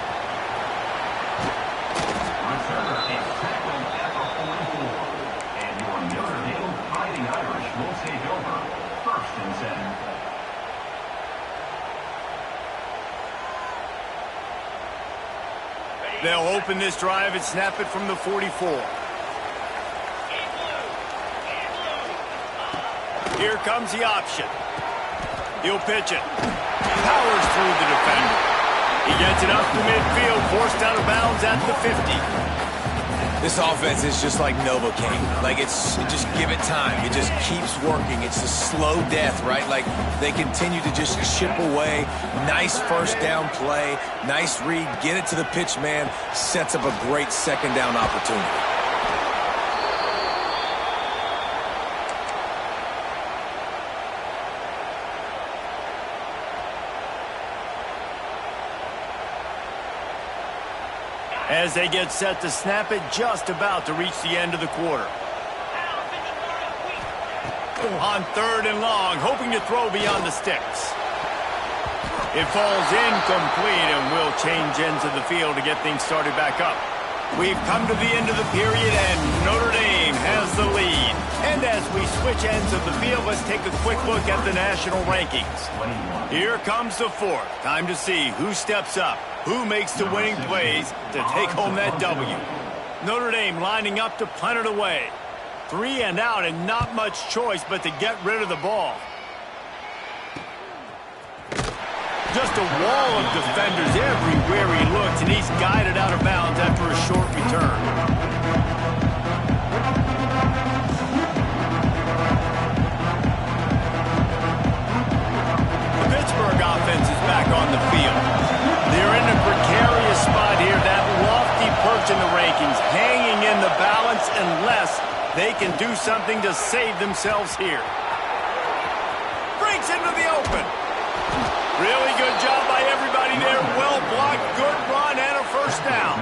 They'll open this drive and snap it from the 44. Here comes the option. He'll pitch it. Powers through the defender. He gets it up to midfield, forced out of bounds at the 50. This offense is just like Novocaine. Like, just give it time. It just keeps working. It's a slow death, right? Like, they continue to just chip away. Nice first down play. Nice read. Get it to the pitch man. Sets up a great second down opportunity. As they get set to snap it, just about to reach the end of the quarter. On 3rd and long, hoping to throw beyond the sticks. It falls incomplete, and will change ends of the field to get things started back up. We've come to the end of the period, and Notre Dame has the lead. And as we switch ends of the field, let's take a quick look at the national rankings. Here comes the 4th. Time to see who steps up, who makes the winning plays to take home that W. Notre Dame lining up to punt it away. 3 and out, and not much choice but to get rid of the ball. Just a wall of defenders everywhere he looks, and he's guided out of bounds after a short return. The Pittsburgh offense is back on the field. They're in a precarious spot here, that lofty perch in the rankings, hanging in the balance unless they can do something to save themselves here. Breaks into the open. Really good job by everybody there. Well blocked, good run, and a first down.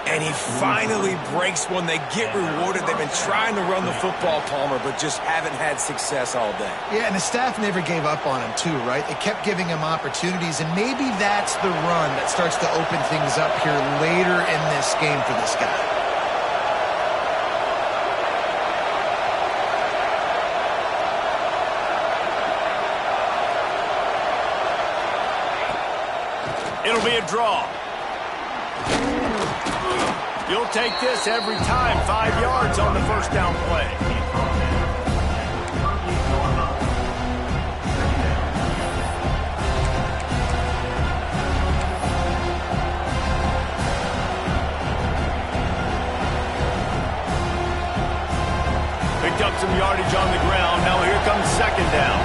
And And he finally breaks one. They get rewarded. They've been trying to run the football, Palmer, but just haven't had success all day. Yeah, and the staff never gave up on him, too, right? They kept giving him opportunities, and maybe that's the run that starts to open things up here later in this game for this guy. It'll be a draw. You'll take this every time. 5 yards on the first down play. Picked up some yardage on the ground. Now here comes second down.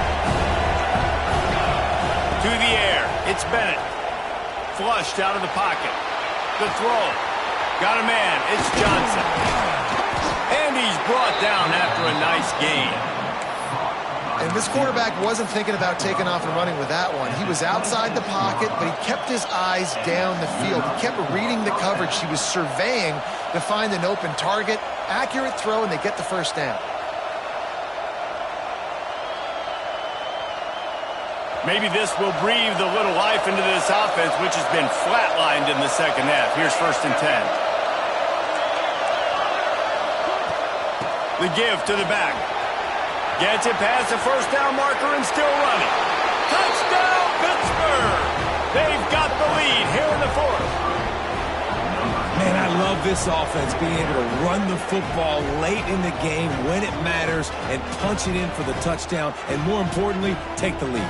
To the air. It's Bennett. Flushed out of the pocket. The throw. Got a man. It's Johnson. And he's brought down after a nice gain. And this quarterback wasn't thinking about taking off and running with that one. He was outside the pocket, but he kept his eyes down the field. He kept reading the coverage. He was surveying to find an open target. Accurate throw, and they get the first down. Maybe this will breathe a little life into this offense, which has been flatlined in the second half. Here's 1st and 10. The give to the back. Gets it past the first down marker and still running. Touchdown, Pittsburgh! They've got the lead here in the 4th. Man, I love this offense being able to run the football late in the game when it matters and punch it in for the touchdown, and more importantly, take the lead.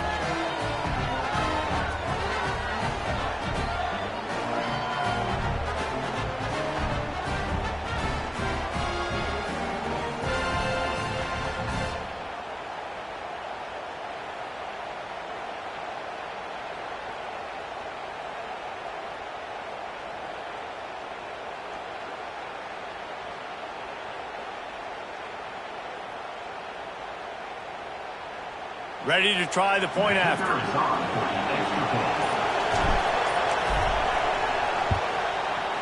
Ready to try the point after.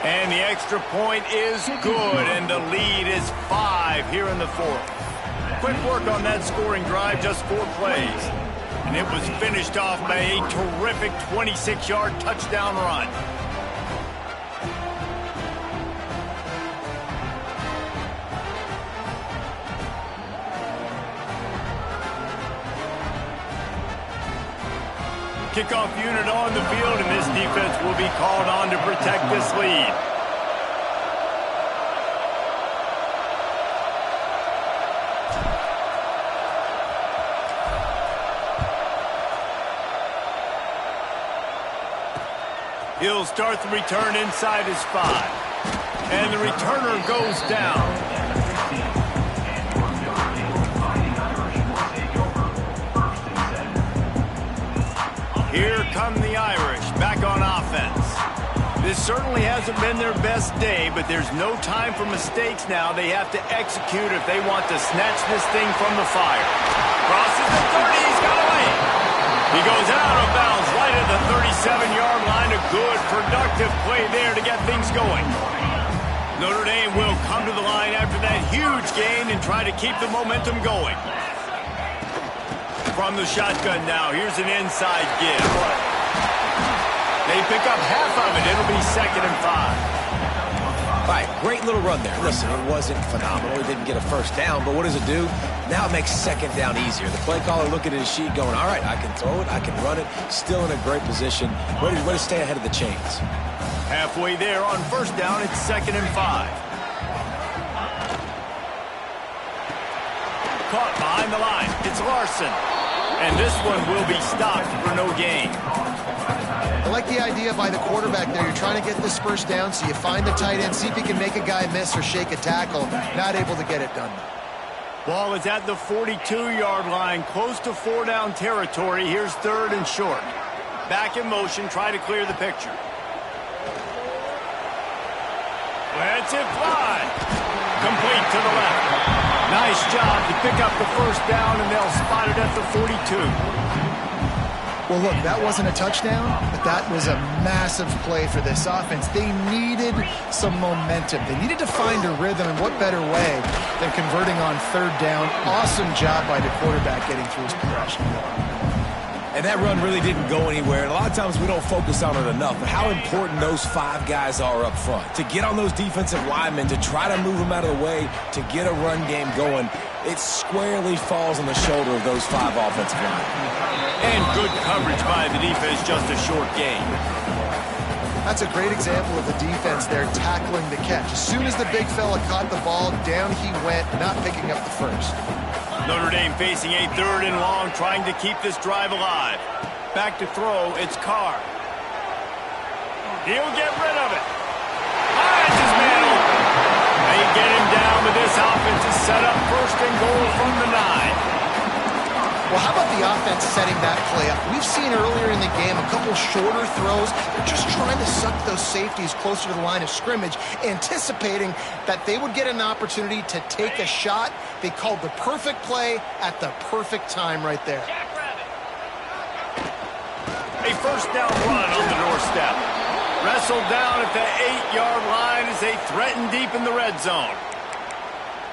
And the extra point is good, and the lead is 5 here in the 4th. Quick work on that scoring drive, just 4 plays. And it was finished off by a terrific 26-yard touchdown run. Kickoff unit on the field, and this defense will be called on to protect this lead. He'll start the return inside his 5. And the returner goes down. Here come the Irish, back on offense. This certainly hasn't been their best day, but there's no time for mistakes now. They have to execute if they want to snatch this thing from the fire. Crosses the 30, he's got away. He goes out of bounds right at the 37-yard line. A good, productive play there to get things going. Notre Dame will come to the line after that huge gain and try to keep the momentum going. From the shotgun now, here's an inside give. They pick up half of it. It'll be 2nd and 5. All right, great little run there. Listen, it wasn't phenomenal. He didn't get a first down, but what does it do? Now it makes 2nd down easier. The play caller looking at his sheet going, all right, I can throw it, I can run it. Still in a great position. Ready to stay ahead of the chains. Halfway there on 1st down, it's 2nd and 5. Caught behind the line. It's Larson. And this one will be stopped for no gain. I like the idea by the quarterback there. You're trying to get this first down, so you find the tight end, see if he can make a guy miss or shake a tackle. Not able to get it done. Ball is at the 42-yard line, close to 4-down territory. Here's 3rd and short. Back in motion, try to clear the picture. Lets it fly. Complete to the left. Nice job to pick up the first down, and they'll spot it at the 42. Well, look, that wasn't a touchdown, but that was a massive play for this offense. They needed some momentum. They needed to find a rhythm, and what better way than converting on third down. Awesome job by the quarterback getting through his progression. And that run really didn't go anywhere. And a lot of times we don't focus on it enough, but how important those 5 guys are up front. To get on those defensive linemen, to try to move them out of the way, to get a run game going, it squarely falls on the shoulder of those 5 offensive linemen. And good coverage by the defense, just a short gain. That's a great example of the defense there tackling the catch. As soon as the big fella caught the ball, down he went, not picking up the first. Notre Dame facing a 3rd and long, trying to keep this drive alive. Back to throw, it's Carr. He'll get rid of it. Finds his man open. They get him down, but this offense is set up 1st and goal from the 9. Well, how about the offense setting that play up? We've seen earlier in the game a couple shorter throws. They're just trying to suck those safeties closer to the line of scrimmage, anticipating that they would get an opportunity to take a shot. They called the perfect play at the perfect time right there. A 1st down run on the doorstep. Wrestled down at the 8-yard line as they threaten deep in the red zone.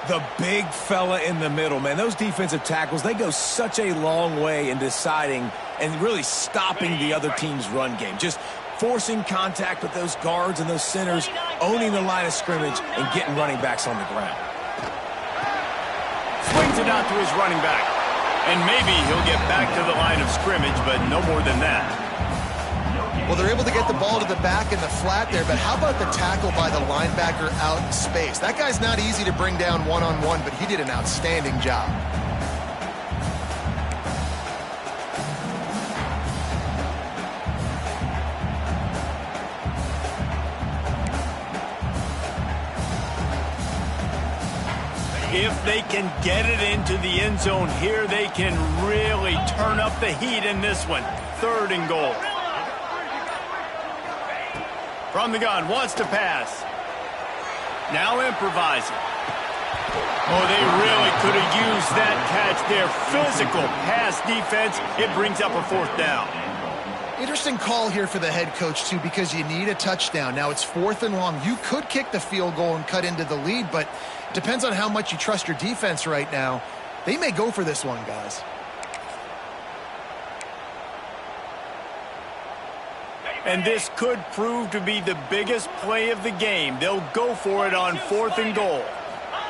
The big fella in the middle, man. Those defensive tackles, they go such a long way in deciding and really stopping the other team's run game. Just forcing contact with those guards and those centers, owning the line of scrimmage, and getting running backs on the ground. Swings it out to his running back. And maybe he'll get back to the line of scrimmage, but no more than that. Well, they're able to get the ball to the back in the flat there, but how about the tackle by the linebacker out in space? That guy's not easy to bring down one-on-one, but he did an outstanding job. If they can get it into the end zone here, they can really turn up the heat in this one. 3rd and goal. From the gun, wants to pass. Now improvising. Oh, they really could have used that catch there. Physical pass defense. It brings up a 4th down. Interesting call here for the head coach, too, because you need a touchdown. Now it's 4th and long. You could kick the field goal and cut into the lead, but depends on how much you trust your defense right now. They may go for this one, guys. And this could prove to be the biggest play of the game. They'll go for it on 4th and goal.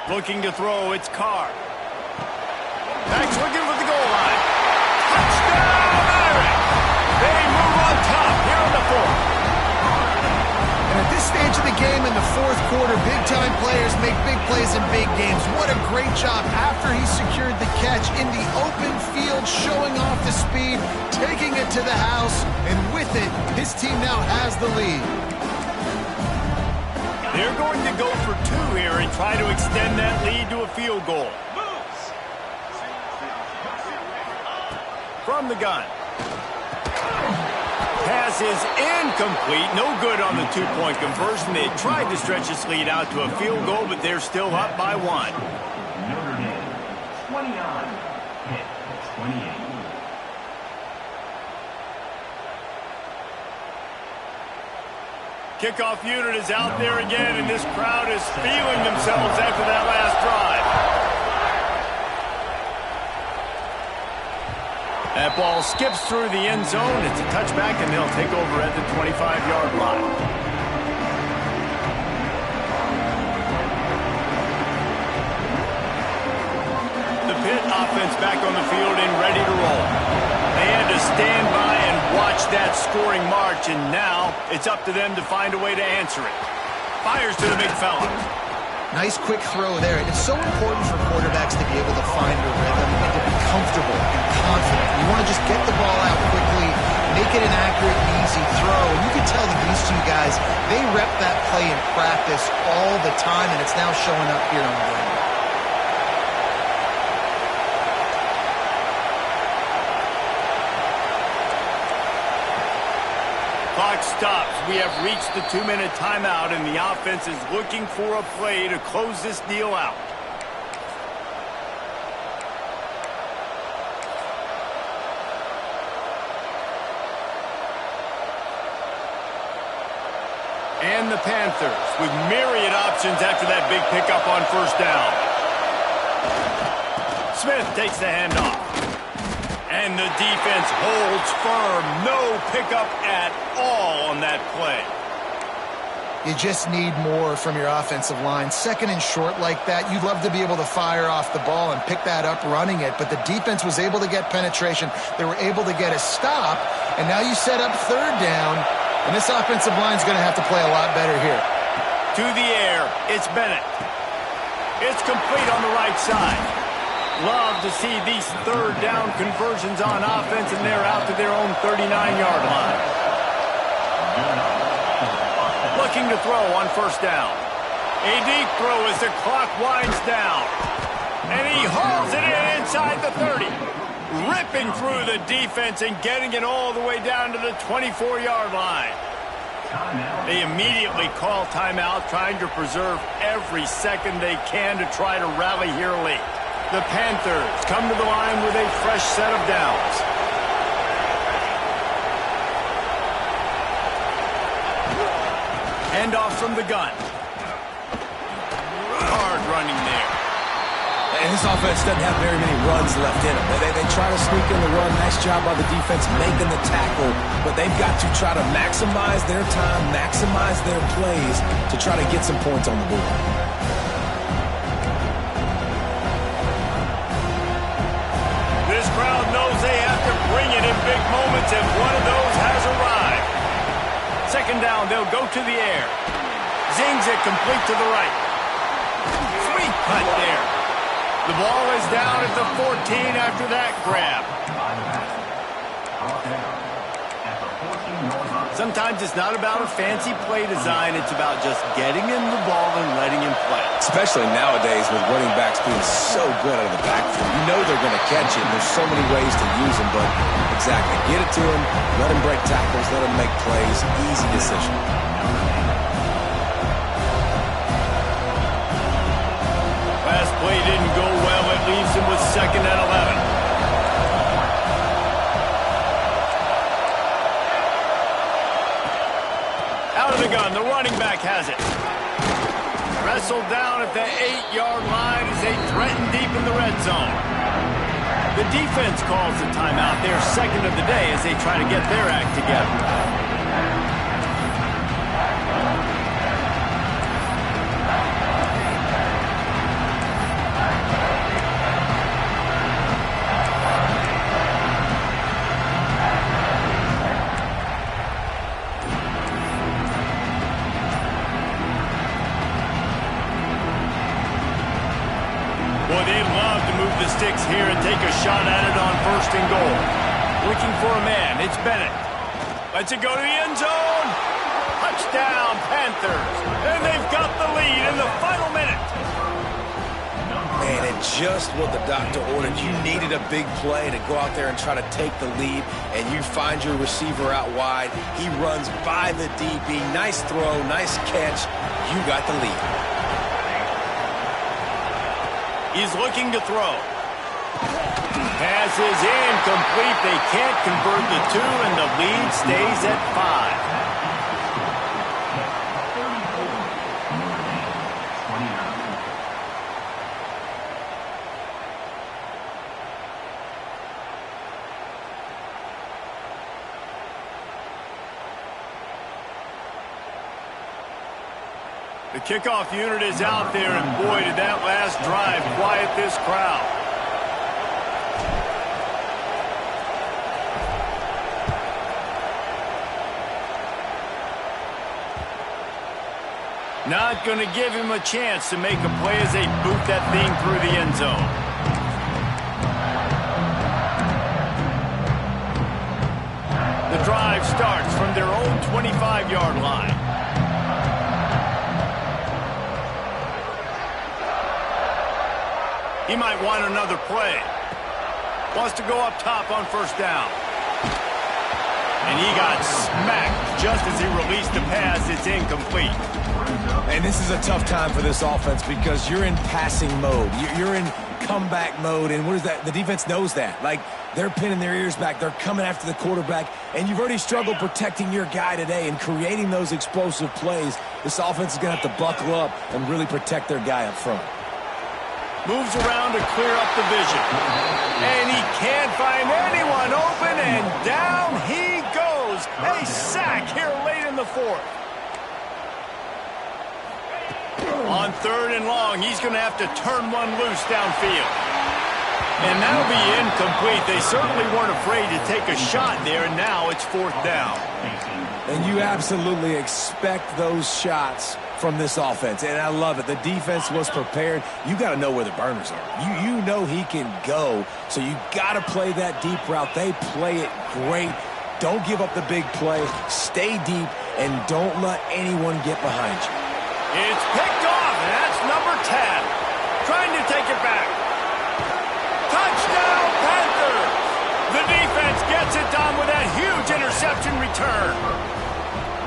Looking to throw, it's Carr. Back's looking for the goal line. Touchdown, Irish! They move on top here in the 4th. And at this stage of the game in the 4th quarter, big-time players make big plays in big games. What a great job after he secured the catch in the open field, showing off the speed, taking it to the house, and with it, his team now has the lead. They're going to go for 2 here and try to extend that lead to a field goal. From the gun. Pass is incomplete. No good on the 2-point conversion. They tried to stretch this lead out to a field goal, but they're still up by 1. Notre Dame, 29, hit 28. Kickoff unit is out there again, and this crowd is feeling themselves after that last drive. That ball skips through the end zone. It's a touchback, and they'll take over at the 25-yard line. The Pitt offense back on the field and ready to roll. They had to stand by and watch that scoring march, and now it's up to them to find a way to answer it. Fires to the big fella. Nice quick throw there. And it's so important for quarterbacks to be able to find a rhythm and to be comfortable and confident. You want to just get the ball out quickly, make it an accurate and easy throw. And you can tell that these 2 guys, they rep that play in practice all the time, and it's now showing up here on the ground. Clock stops. We have reached the 2-minute timeout, and the offense is looking for a play to close this deal out. And the Panthers with myriad options after that big pickup on first down. Smith takes the handoff. And the defense holds firm. No pickup at all on that play. You just need more from your offensive line. Second and short like that, you'd love to be able to fire off the ball and pick that up running it, but the defense was able to get penetration. They were able to get a stop, and now you set up third down, and this offensive line is going to have to play a lot better here. To the air, it's Bennett. It's complete on the right side. Love to see these third down conversions on offense, and they're out to their own 39-yard line. Looking to throw on first down. A deep throw as the clock winds down. And he hauls it in inside the 30. Ripping through the defense and getting it all the way down to the 24-yard line. They immediately call timeout, trying to preserve every second they can to try to rally here late. The Panthers come to the line with a fresh set of downs. Handoff from the gun. Hard running there. And this offense doesn't have very many runs left in them. They try to sneak in the run. Nice job by the defense making the tackle. But they've got to try to maximize their time, maximize their plays to try to get some points on the board. This crowd knows they have to bring it in big moments, and one of those has arrived. Second down, they'll go to the air. Zings it complete to the right. Sweet cut there. The ball is down at the 14 after that grab. Sometimes it's not about a fancy play design. It's about just getting him the ball and letting him play. Especially nowadays with running backs being so good out of the backfield. You know they're going to catch it. There's so many ways to use them, but exactly. Get it to him, let him break tackles, let him make plays. Easy decision. Last play didn't go well. It leaves him with second and 11. Out of the gun, the running back has it. Wrestled down at the 8-yard line as they threaten deep in the red zone. The defense calls the timeout, their second of the day, as they try to get their act together. Boy, they'd love to move the sticks here and take a shot at it on first and goal. Looking for a man. It's Bennett. Lets it go to the end zone. Touchdown, Panthers. And they've got the lead in the final minute. Man, and just what the doctor ordered. You needed a big play to go out there and try to take the lead, and you find your receiver out wide. He runs by the DB. Nice throw, nice catch. You got the lead. He's looking to throw. Pass is incomplete. They can't convert the two, and the lead stays at 5. The kickoff unit is out there, and boy, did that last drive quiet this crowd. Not going to give him a chance to make a play as they boot that thing through the end zone. The drive starts from their own 25-yard line. He might want another play. Wants to go up top on first down. And he got smacked just as he released the pass. It's incomplete. And this is a tough time for this offense because you're in passing mode. You're in comeback mode, and what is that? The defense knows that. Like, they're pinning their ears back. They're coming after the quarterback, and you've already struggled protecting your guy today and creating those explosive plays. This offense is going to have to buckle up and really protect their guy up front. Moves around to clear up the vision. And he can't find anyone open, and down he goes. A sack here late in the fourth. On 3rd and long, he's going to have to turn one loose downfield. And that'll be incomplete. They certainly weren't afraid to take a shot there, and now it's 4th down. And you absolutely expect those shots from this offense, and I love it. The defense was prepared. You got to know where the burners are. You know he can go, so you got to play that deep route. They play it great. Don't give up the big play. Stay deep, and don't let anyone get behind you. It's picked off, and that's number 10. Trying to take it back. Touchdown, Panthers! The defense gets it done with that huge interception return.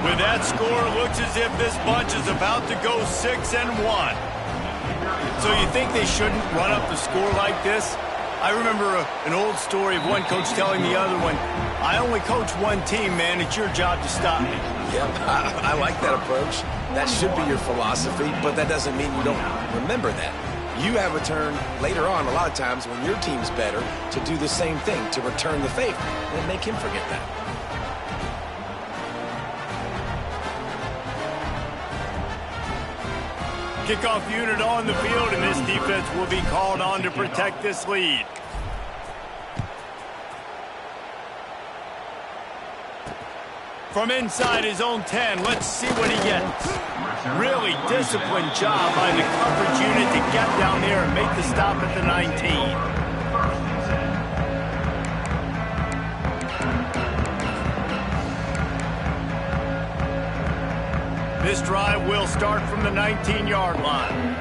With that score, it looks as if this bunch is about to go 6-1. So you think they shouldn't run up the score like this? I remember an old story of one coach telling the other one, I only coach one team, man. It's your job to stop me. Yep, I like that approach. That should be your philosophy, but that doesn't mean you don't remember that. You have a turn later on, a lot of times, when your team's better, to do the same thing, to return the favor, and make him forget that. Kickoff unit on the field, and this defense will be called on to protect this lead. From inside his own 10, let's see what he gets. Really disciplined job by the coverage unit to get down there and make the stop at the 19. This drive will start from the 19-yard line.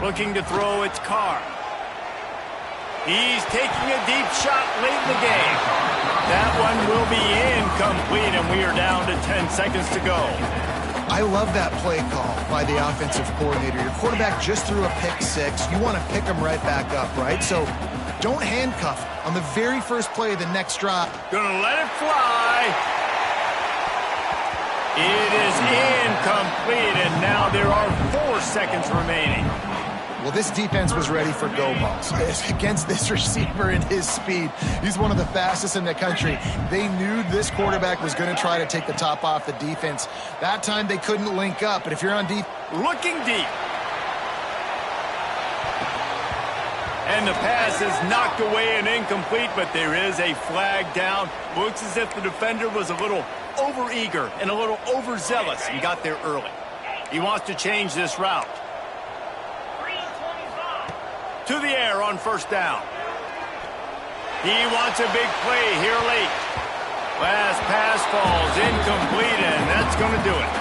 Looking to throw, it's Carr. He's taking a deep shot late in the game. That one will be incomplete, and we are down to 10 seconds to go. I love that play call by the offensive coordinator. Your quarterback just threw a pick six. You want to pick him right back up, right? So don't handcuff on the very first play of the next drop. Gonna let it fly. It is incomplete, and now there are 4 seconds remaining. Well, this defense was ready for go balls against this receiver and his speed. He's one of the fastest in the country. They knew this quarterback was going to try to take the top off the defense. That time they couldn't link up, but if you're on deep... Looking deep. And the pass is knocked away and incomplete, but there is a flag down. Looks as if the defender was a little overeager and a little overzealous and got there early. He wants to change this route. To the air on 1st down. He wants a big play here late. Last pass falls incomplete, and that's going to do it.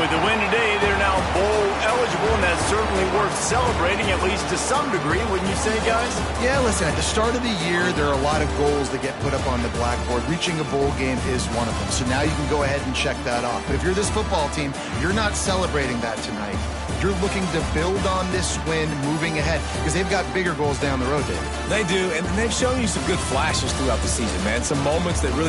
With the win today, they're now bowl eligible, and that's certainly worth celebrating, at least to some degree, wouldn't you say, guys? Yeah, listen, at the start of the year, there are a lot of goals that get put up on the blackboard. Reaching a bowl game is one of them. So now you can go ahead and check that off. But if you're this football team, you're not celebrating that tonight. You're looking to build on this win moving ahead because they've got bigger goals down the road, David. They do, and they've shown you some good flashes throughout the season, man. Some moments that really